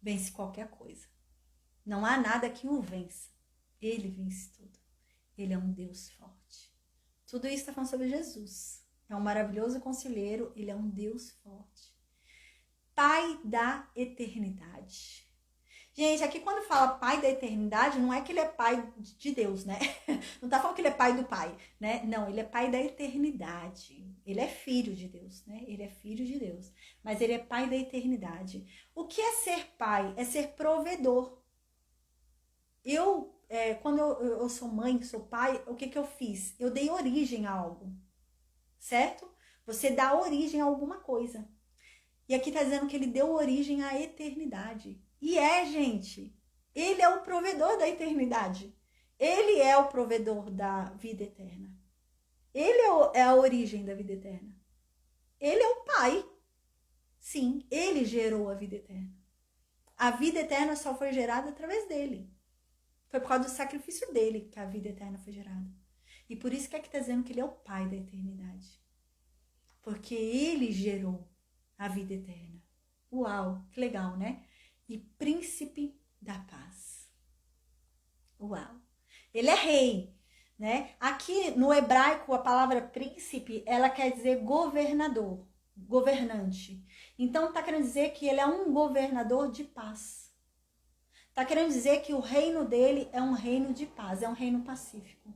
Vence qualquer coisa. Não há nada que o vença. Ele vence tudo. Ele é um Deus forte. Tudo isso está falando sobre Jesus. É um maravilhoso conselheiro. Ele é um Deus forte. Pai da eternidade. Gente, aqui quando fala pai da eternidade, não é que ele é pai de Deus, né? Não tá falando que ele é pai do pai, né? Não, ele é pai da eternidade. Ele é filho de Deus, né? Ele é filho de Deus. Mas ele é pai da eternidade. O que é ser pai? É ser provedor. Quando eu sou mãe, sou pai, o que eu fiz? Eu dei origem a algo, certo? Você dá origem a alguma coisa. E aqui está dizendo que ele deu origem à eternidade. E gente, ele é o provedor da eternidade. Ele é o provedor da vida eterna. Ele é a origem da vida eterna. Ele é o Pai. Sim, ele gerou a vida eterna. A vida eterna só foi gerada através dele. Foi por causa do sacrifício dele que a vida eterna foi gerada. E por isso que aqui está dizendo que ele é o Pai da eternidade. Porque ele gerou a vida eterna. Uau, que legal, né? E príncipe da paz. Uau. Ele é rei, né? Aqui no hebraico a palavra príncipe, ela quer dizer governador, governante. Então tá querendo dizer que ele é um governador de paz. Tá querendo dizer que o reino dele é um reino de paz, é um reino pacífico.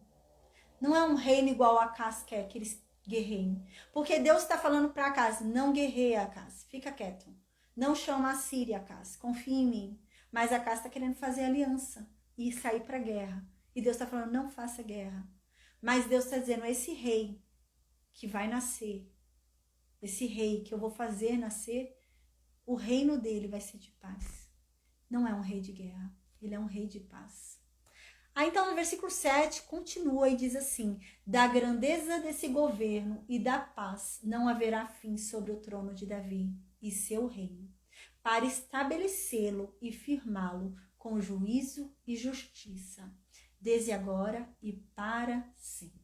Não é um reino igual a Acas quer que eles guerreiem. Porque Deus está falando para Acas, não guerreia, Acas, fica quieto. Não chama a Síria, Acas, confia em mim. Mas Acas está querendo fazer aliança e sair para a guerra. E Deus está falando, não faça guerra. Mas Deus está dizendo, esse rei que vai nascer, esse rei que eu vou fazer nascer, o reino dele vai ser de paz. Não é um rei de guerra, ele é um rei de paz. Aí então no versículo 7 continua e diz assim, da grandeza desse governo e da paz não haverá fim sobre o trono de Davi e seu reino, para estabelecê-lo e firmá-lo com juízo e justiça, desde agora e para sempre.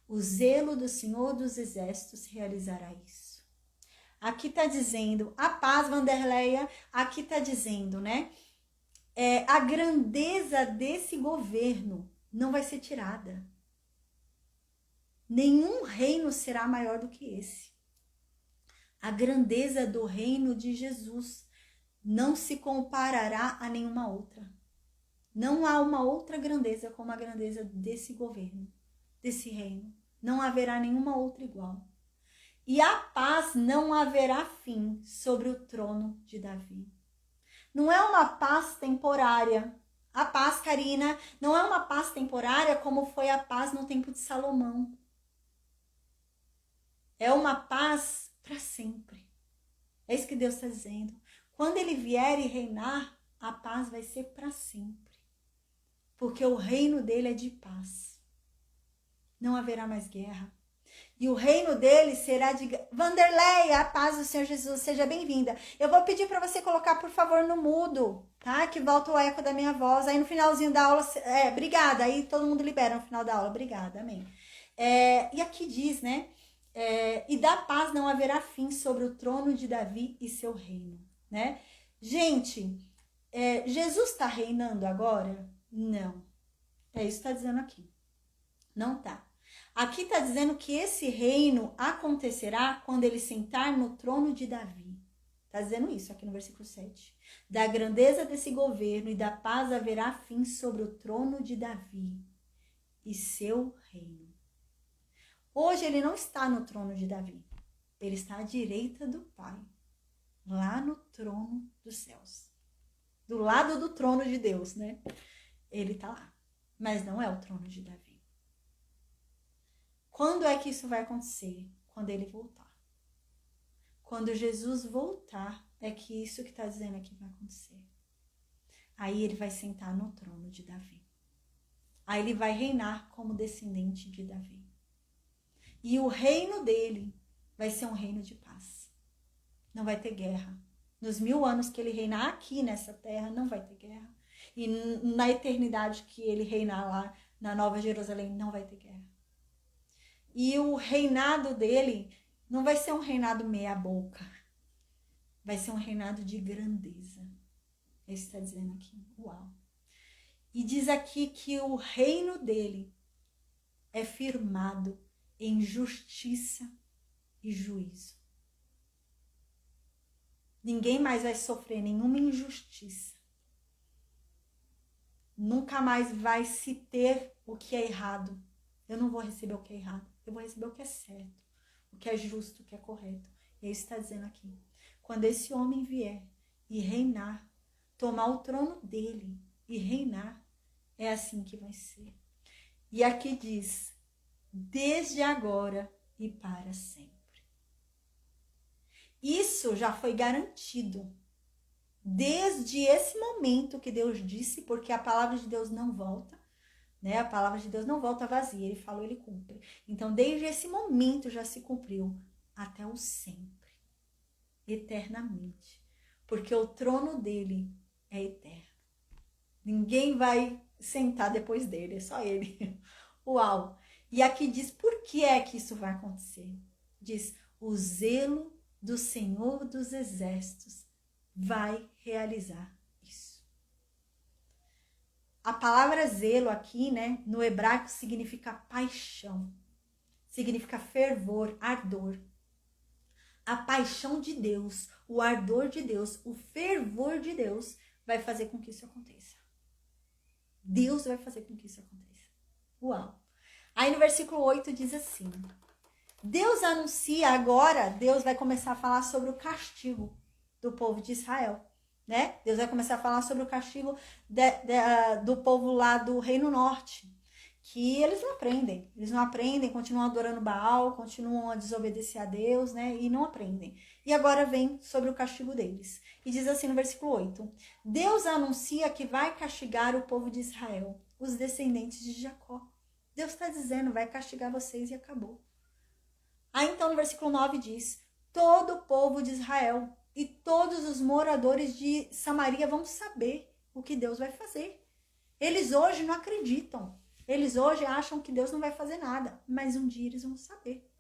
O zelo do Senhor dos Exércitos realizará isso. Aqui está dizendo, a paz, Vanderleia, aqui está dizendo, né? A grandeza desse governo não vai ser tirada. Nenhum reino será maior do que esse. A grandeza do reino de Jesus não se comparará a nenhuma outra. Não há uma outra grandeza como a grandeza desse governo, desse reino. Não haverá nenhuma outra igual. E a paz não haverá fim sobre o trono de Davi. Não é uma paz temporária. A paz, Karina, não é uma paz temporária como foi a paz no tempo de Salomão. É uma paz para sempre. É isso que Deus está dizendo. Quando ele vier e reinar, a paz vai ser para sempre. Porque o reino dele é de paz. Não haverá mais guerra. E o reino dele será de... Vanderlei, a paz do Senhor Jesus, seja bem-vinda. Eu vou pedir para você colocar, por favor, no mudo, tá? Que volta o eco da minha voz. Aí no finalzinho da aula... obrigada. Aí todo mundo libera no final da aula. Obrigada, amém. E aqui diz, né? E da paz não haverá fim sobre o trono de Davi e seu reino, né? Gente, Jesus está reinando agora? Não. É isso que está dizendo aqui. Não tá. Aqui está dizendo que esse reino acontecerá quando ele sentar no trono de Davi. Está dizendo isso aqui no versículo 7. Da grandeza desse governo e da paz haverá fim sobre o trono de Davi e seu reino. Hoje ele não está no trono de Davi. Ele está à direita do Pai. Lá no trono dos céus. Do lado do trono de Deus, né? Ele está lá. Mas não é o trono de Davi. Quando é que isso vai acontecer? Quando ele voltar. Quando Jesus voltar, é que isso que está dizendo aqui vai acontecer. Aí ele vai sentar no trono de Davi. Aí ele vai reinar como descendente de Davi. E o reino dele vai ser um reino de paz. Não vai ter guerra. Nos 1000 anos que ele reinar aqui nessa terra, não vai ter guerra. E na eternidade que ele reinar lá na Nova Jerusalém, não vai ter guerra. E o reinado dele não vai ser um reinado meia boca. Vai ser um reinado de grandeza. Ele está dizendo aqui. Uau. E diz aqui que o reino dele é firmado em justiça e juízo. Ninguém mais vai sofrer nenhuma injustiça. Nunca mais vai se ter o que é errado. Eu não vou receber o que é errado. Eu vou receber o que é certo, o que é justo, o que é correto. E isso está dizendo aqui. Quando esse homem vier e reinar, tomar o trono dele e reinar, é assim que vai ser. E aqui diz, desde agora e para sempre. Isso já foi garantido. Desde esse momento que Deus disse, porque a palavra de Deus não volta. Né? A palavra de Deus não volta vazia, ele falou, ele cumpre. Então, desde esse momento já se cumpriu até o sempre, eternamente, porque o trono dele é eterno. Ninguém vai sentar depois dele, é só ele. Uau! E aqui diz por que é que isso vai acontecer. Diz, o zelo do Senhor dos Exércitos vai realizar. A palavra zelo aqui, né, no hebraico significa paixão, significa fervor, ardor. A paixão de Deus, o ardor de Deus, o fervor de Deus vai fazer com que isso aconteça. Deus vai fazer com que isso aconteça. Uau! Aí no versículo 8 diz assim, Deus anuncia agora, Deus vai começar a falar sobre o castigo do povo de Israel. Né? Deus vai começar a falar sobre o castigo do povo lá do Reino Norte, que eles não aprendem, continuam adorando Baal, continuam a desobedecer a Deus, né? E não aprendem. E agora vem sobre o castigo deles. E diz assim no versículo 8, Deus anuncia que vai castigar o povo de Israel, os descendentes de Jacó. Deus está dizendo, vai castigar vocês e acabou. Aí então no versículo 9 diz, todo o povo de Israel e todos os moradores de Samaria vão saber o que Deus vai fazer. Eles hoje não acreditam. Eles hoje acham que Deus não vai fazer nada. Mas um dia eles vão saber.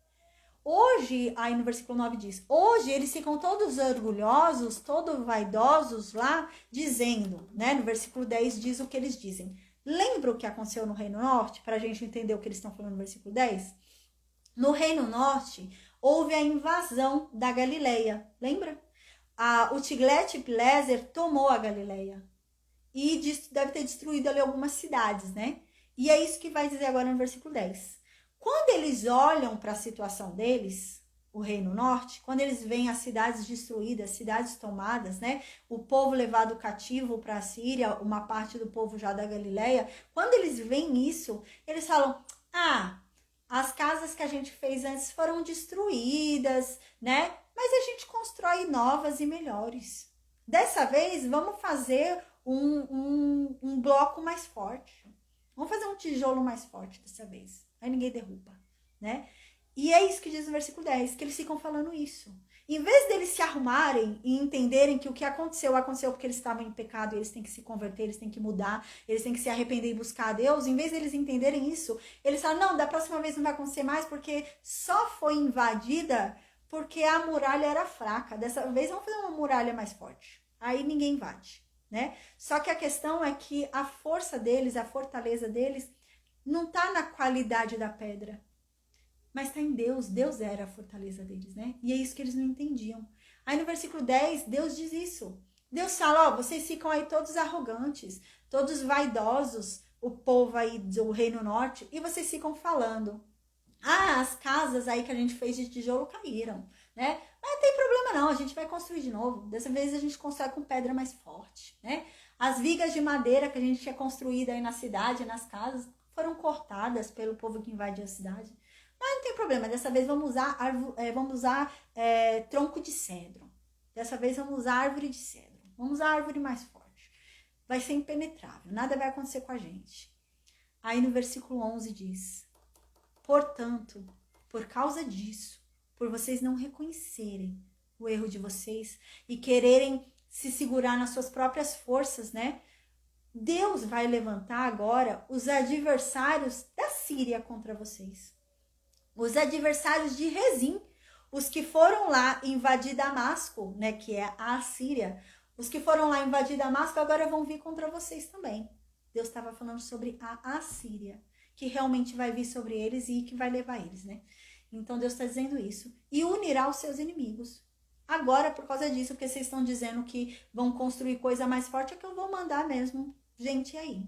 Hoje, aí no versículo 9 diz, hoje eles ficam todos orgulhosos, todos vaidosos lá, dizendo, né? No versículo 10 diz o que eles dizem. Lembra o que aconteceu no Reino Norte? Para a gente entender o que eles estão falando no versículo 10? No Reino Norte, houve a invasão da Galileia. Lembra? O Tiglat-Pileser tomou a Galileia e deve ter destruído ali algumas cidades, né? E é isso que vai dizer agora no versículo 10. Quando eles olham para a situação deles, o Reino Norte, quando eles veem as cidades destruídas, cidades tomadas, né? O povo levado cativo para a Síria, uma parte do povo já da Galileia, quando eles veem isso, eles falam, as casas que a gente fez antes foram destruídas, né? Mas a gente constrói novas e melhores. Dessa vez, vamos fazer um bloco mais forte. Vamos fazer um tijolo mais forte dessa vez. Aí ninguém derruba, né? E é isso que diz no versículo 10, que eles ficam falando isso. Em vez deles se arrumarem e entenderem que o que aconteceu porque eles estavam em pecado, eles têm que se converter, eles têm que mudar, eles têm que se arrepender e buscar a Deus, em vez deles entenderem isso, eles falam, não, da próxima vez não vai acontecer mais, porque só foi invadida porque a muralha era fraca. Dessa vez vamos fazer uma muralha mais forte. Aí ninguém invade, né? Só que a questão é que a força deles, a fortaleza deles, não está na qualidade da pedra, mas está em Deus. Deus era a fortaleza deles, né? E é isso que eles não entendiam. Aí no versículo 10, Deus diz isso. Deus fala, ó, vocês ficam aí todos arrogantes, todos vaidosos, o povo aí do Reino Norte, e vocês ficam falando, as casas aí que a gente fez de tijolo caíram, né? Mas não tem problema não, a gente vai construir de novo. Dessa vez a gente constrói com pedra mais forte, né? As vigas de madeira que a gente tinha construído aí na cidade, nas casas, foram cortadas pelo povo que invadiu a cidade. Mas não tem problema, dessa vez vamos usar tronco de cedro. Dessa vez vamos usar árvore de cedro. Vamos usar árvore mais forte. Vai ser impenetrável, nada vai acontecer com a gente. Aí no versículo 11 diz, portanto, por causa disso, por vocês não reconhecerem o erro de vocês e quererem se segurar nas suas próprias forças, né? Deus vai levantar agora os adversários da Síria contra vocês. Os adversários de Rezim, os que foram lá invadir Damasco, né, que é a Assíria, os que foram lá invadir Damasco agora vão vir contra vocês também. Deus estava falando sobre a Assíria, que realmente vai vir sobre eles e que vai levar eles, né? Então Deus está dizendo isso. E unirá os seus inimigos. Agora, por causa disso, porque vocês estão dizendo que vão construir coisa mais forte, é que eu vou mandar mesmo gente aí.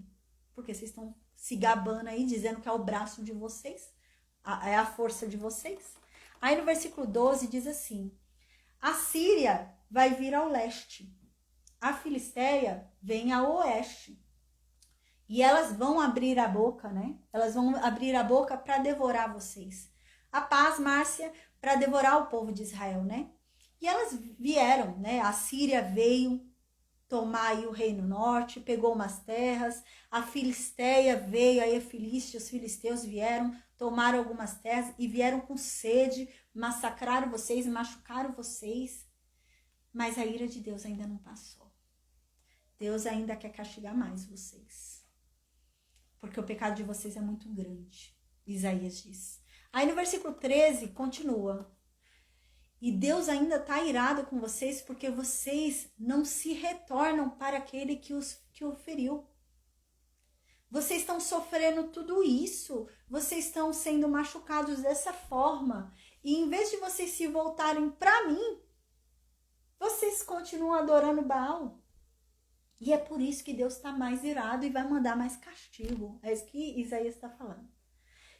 Porque vocês estão se gabando aí, dizendo que é o braço de vocês. É a força de vocês. Aí no versículo 12 diz assim, a Síria vai vir ao leste, a Filistéia vem ao oeste, e elas vão abrir a boca, né? Elas vão abrir a boca para devorar vocês. A paz, Márcia, para devorar o povo de Israel, né? E elas vieram, né? A Síria veio tomar aí o Reino Norte, pegou umas terras, a Filistéia veio, aí os filisteus vieram, tomaram algumas terras e vieram com sede, massacraram vocês, machucaram vocês, mas a ira de Deus ainda não passou. Deus ainda quer castigar mais vocês, porque o pecado de vocês é muito grande, Isaías diz. Aí no versículo 13 continua, e Deus ainda está irado com vocês porque vocês não se retornam para aquele que o feriu. Vocês estão sofrendo tudo isso, vocês estão sendo machucados dessa forma. E em vez de vocês se voltarem para mim, vocês continuam adorando Baal. E é por isso que Deus está mais irado e vai mandar mais castigo. É isso que Isaías está falando.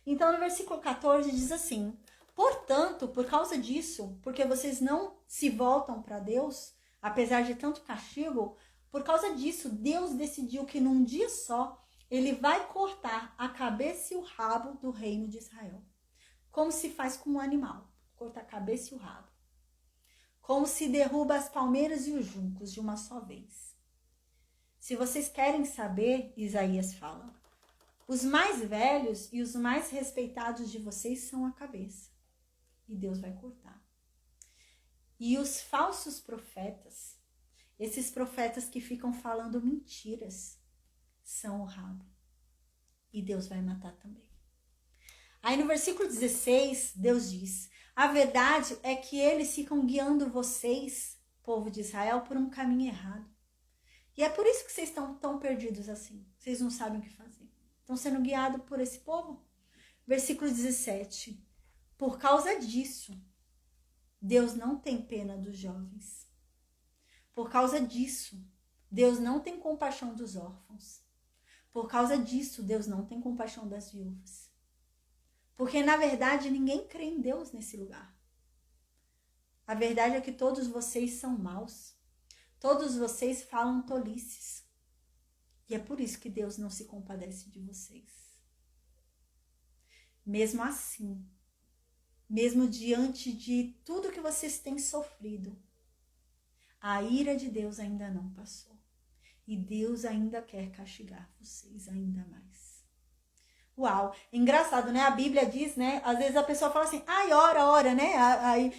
Então no versículo 14 diz assim, portanto, por causa disso, porque vocês não se voltam para Deus, apesar de tanto castigo, por causa disso, Deus decidiu que num dia só, ele vai cortar a cabeça e o rabo do reino de Israel. Como se faz com um animal, corta a cabeça e o rabo. Como se derruba as palmeiras e os juncos de uma só vez. Se vocês querem saber, Isaías fala, os mais velhos e os mais respeitados de vocês são a cabeça. E Deus vai cortar. E os falsos profetas, esses profetas que ficam falando mentiras, são o rabo. E Deus vai matar também. Aí no versículo 16, Deus diz, a verdade é que eles ficam guiando vocês, povo de Israel, por um caminho errado. E é por isso que vocês estão tão perdidos assim. Vocês não sabem o que fazer. Estão sendo guiados por esse povo. Versículo 17. Por causa disso, Deus não tem pena dos jovens. Por causa disso, Deus não tem compaixão dos órfãos. Por causa disso, Deus não tem compaixão das viúvas. Porque, na verdade, ninguém crê em Deus nesse lugar. A verdade é que todos vocês são maus. Todos vocês falam tolices. E é por isso que Deus não se compadece de vocês. Mesmo assim, mesmo diante de tudo que vocês têm sofrido, a ira de Deus ainda não passou. E Deus ainda quer castigar vocês ainda mais. Uau, engraçado, né? A Bíblia diz, né? Às vezes a pessoa fala assim, ai, ora, né? Aí,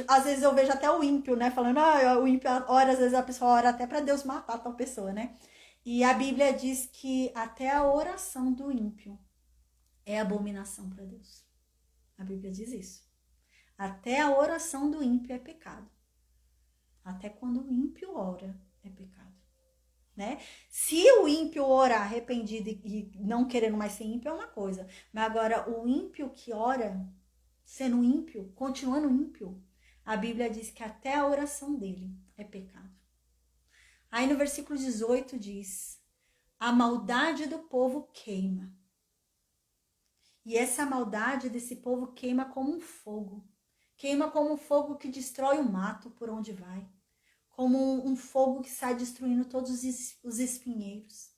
às vezes eu vejo até o ímpio, né? Falando, o ímpio ora, às vezes a pessoa ora até para Deus matar tal pessoa, né? E a Bíblia diz que até a oração do ímpio é abominação para Deus. A Bíblia diz isso. Até a oração do ímpio é pecado. Até quando o ímpio ora, é pecado. Né? Se o ímpio orar arrependido e não querendo mais ser ímpio é uma coisa, mas agora o ímpio que ora, sendo ímpio, continuando ímpio, a Bíblia diz que até a oração dele é pecado. Aí no versículo 18 diz, a maldade do povo queima. E essa maldade desse povo queima como um fogo. Queima como um fogo que destrói o mato por onde vai. Como um fogo que sai destruindo todos os espinheiros.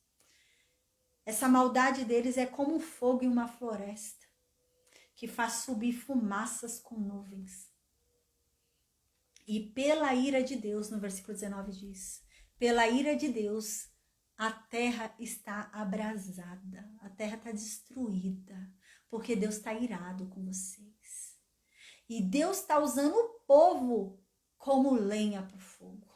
Essa maldade deles é como um fogo em uma floresta, que faz subir fumaças com nuvens. E pela ira de Deus, no versículo 19 diz, pela ira de Deus, a terra está abrasada, a terra está destruída, porque Deus está irado com vocês. E Deus está usando o povo como lenha para o fogo.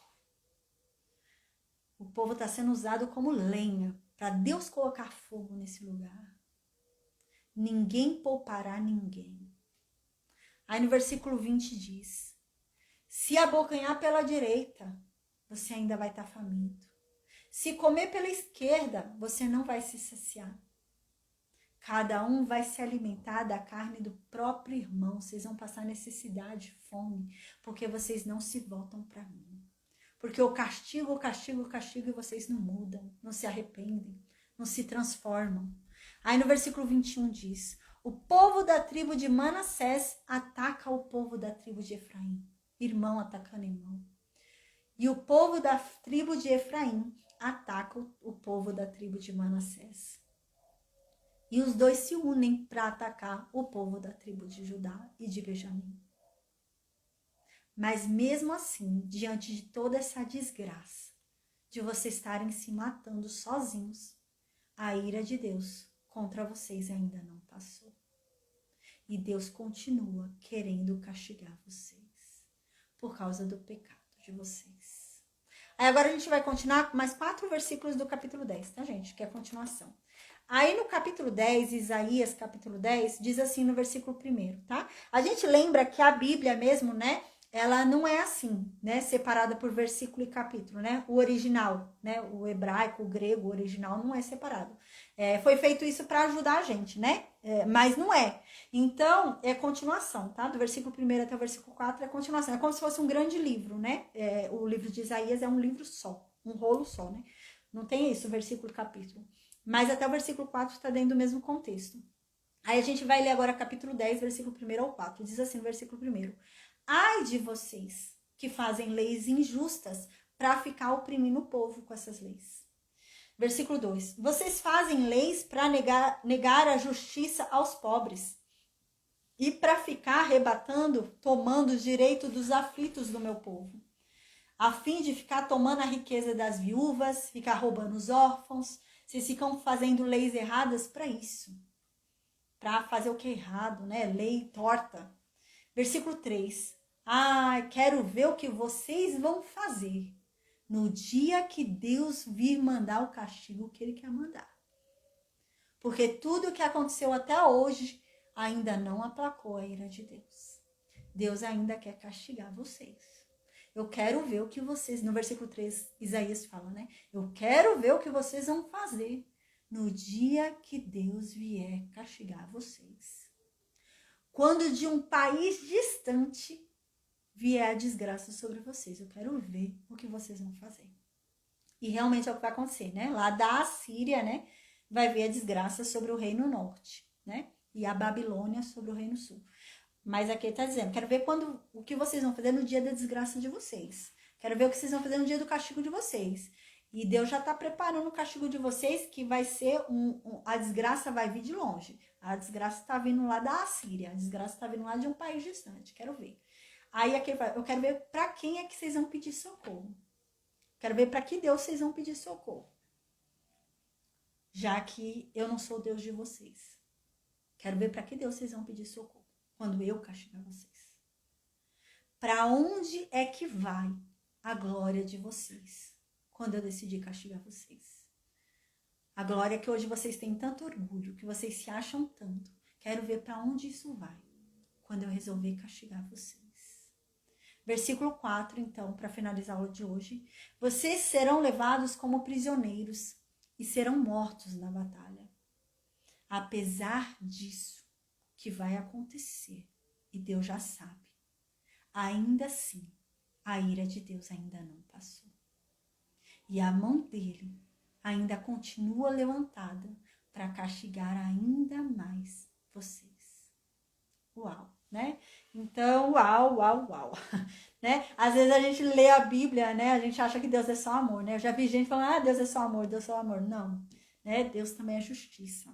O povo está sendo usado como lenha para Deus colocar fogo nesse lugar. Ninguém poupará ninguém. Aí no versículo 20 diz, se abocanhar pela direita, você ainda vai estar faminto. Se comer pela esquerda, você não vai se saciar. Cada um vai se alimentar da carne do próprio irmão. Vocês vão passar necessidade, fome, porque vocês não se voltam para mim. Porque eu castigo e vocês não mudam, não se arrependem, não se transformam. Aí no versículo 21 diz, o povo da tribo de Manassés ataca o povo da tribo de Efraim. Irmão atacando irmão. E o povo da tribo de Efraim ataca o povo da tribo de Manassés. E os dois se unem para atacar o povo da tribo de Judá e de Benjamim. Mas mesmo assim, diante de toda essa desgraça, de vocês estarem se matando sozinhos, a ira de Deus contra vocês ainda não passou. E Deus continua querendo castigar vocês por causa do pecado de vocês. Aí agora a gente vai continuar com mais 4 versículos do capítulo 10, tá, gente? Que é a continuação. Aí no capítulo 10, Isaías capítulo 10, diz assim no versículo 1, tá? A gente lembra que a Bíblia mesmo, né? Ela não é assim, né? Separada por versículo e capítulo, né? O original, né? O hebraico, o grego, o original não é separado. Foi feito isso para ajudar a gente, né? Mas não é. Então, é continuação, tá? Do versículo 1 até o versículo 4 é continuação. É como se fosse um grande livro, né? O livro de Isaías é um livro só, um rolo só, né? Não tem isso, versículo e capítulo. Mas até o versículo 4 está dentro do mesmo contexto. Aí a gente vai ler agora capítulo 10, versículo 1 ao 4. Diz assim no versículo 1. Ai de vocês que fazem leis injustas para ficar oprimindo o povo com essas leis. Versículo 2. Vocês fazem leis para negar a justiça aos pobres e para ficar arrebatando, tomando os direitos dos aflitos do meu povo, a fim de ficar tomando a riqueza das viúvas, ficar roubando os órfãos. Vocês ficam fazendo leis erradas para isso. Para fazer o que é errado, né? Lei torta. Versículo 3. Quero ver o que vocês vão fazer no dia que Deus vir mandar o castigo que Ele quer mandar. Porque tudo o que aconteceu até hoje ainda não aplacou a ira de Deus. Deus ainda quer castigar vocês. Eu quero ver o que vocês... No versículo 3, Isaías fala, né? Eu quero ver o que vocês vão fazer no dia que Deus vier castigar vocês. Quando de um país distante vier a desgraça sobre vocês. Eu quero ver o que vocês vão fazer. E realmente é o que vai acontecer, né? Lá da Assíria, né? Vai vir a desgraça sobre o reino norte, né? E a Babilônia sobre o reino sul. Mas aqui ele está dizendo, quero ver o que vocês vão fazer no dia da desgraça de vocês. Quero ver o que vocês vão fazer no dia do castigo de vocês. E Deus já está preparando o castigo de vocês, que vai ser a desgraça vai vir de longe. A desgraça está vindo lá da Assíria. A desgraça está vindo lá de um país distante. Quero ver. Aí aqui eu quero ver para quem é que vocês vão pedir socorro. Quero ver para que Deus vocês vão pedir socorro. Já que eu não sou o Deus de vocês. Quero ver para que Deus vocês vão pedir socorro quando eu castigar vocês. Para onde é que vai a glória de vocês quando eu decidir castigar vocês? A glória que hoje vocês têm tanto orgulho, que vocês se acham tanto. Quero ver para onde isso vai quando eu resolver castigar vocês. Versículo 4, então, para finalizar a aula de hoje. Vocês serão levados como prisioneiros e serão mortos na batalha. Apesar disso que vai acontecer, e Deus já sabe, ainda assim, a ira de Deus ainda não passou. E a mão dele ainda continua levantada para castigar ainda mais vocês. Uau, né? Então, uau. Né? Às vezes a gente lê a Bíblia, né? A gente acha que Deus é só amor, né? Eu já vi gente falando, Deus é só amor, Deus é só amor. Não, né? Deus também é justiça.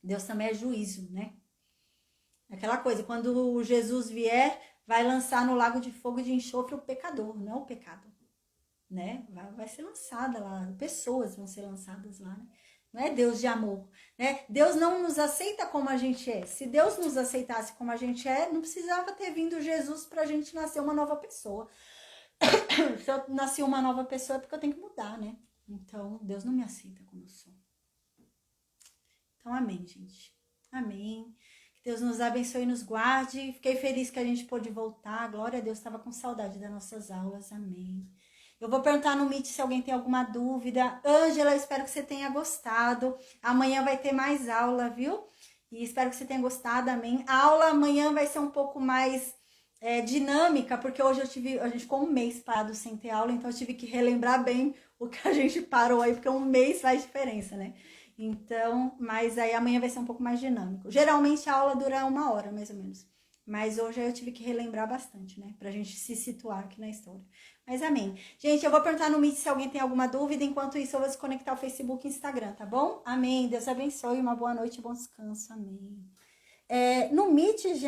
Deus também é juízo, né? Aquela coisa, quando Jesus vier, vai lançar no lago de fogo e de enxofre o pecador, não o pecado, né? Vai ser lançada lá, pessoas vão ser lançadas lá, né? Não é Deus de amor, né? Deus não nos aceita como a gente é. Se Deus nos aceitasse como a gente é, não precisava ter vindo Jesus pra gente nascer uma nova pessoa. Se eu nasci uma nova pessoa é porque eu tenho que mudar, né? Então, Deus não me aceita como eu sou. Então, amém, gente. Amém. Que Deus nos abençoe e nos guarde. Fiquei feliz que a gente pôde voltar. Glória a Deus, estava com saudade das nossas aulas. Amém. Eu vou perguntar no Meet se alguém tem alguma dúvida. Ângela, espero que você tenha gostado. Amanhã vai ter mais aula, viu? E espero que você tenha gostado, amém. A aula amanhã vai ser um pouco mais dinâmica, porque hoje a gente ficou um mês parado sem ter aula, então eu tive que relembrar bem o que a gente parou aí, porque um mês faz diferença, né? Então, mas aí amanhã vai ser um pouco mais dinâmico. Geralmente a aula dura 1 hora, mais ou menos. Mas hoje eu tive que relembrar bastante, né? Pra gente se situar aqui na história. Mas amém. Gente, eu vou perguntar no Meet se alguém tem alguma dúvida. Enquanto isso, eu vou desconectar o Facebook e o Instagram, tá bom? Amém. Deus abençoe. Uma boa noite e bom descanso. Amém. No Meet, gente...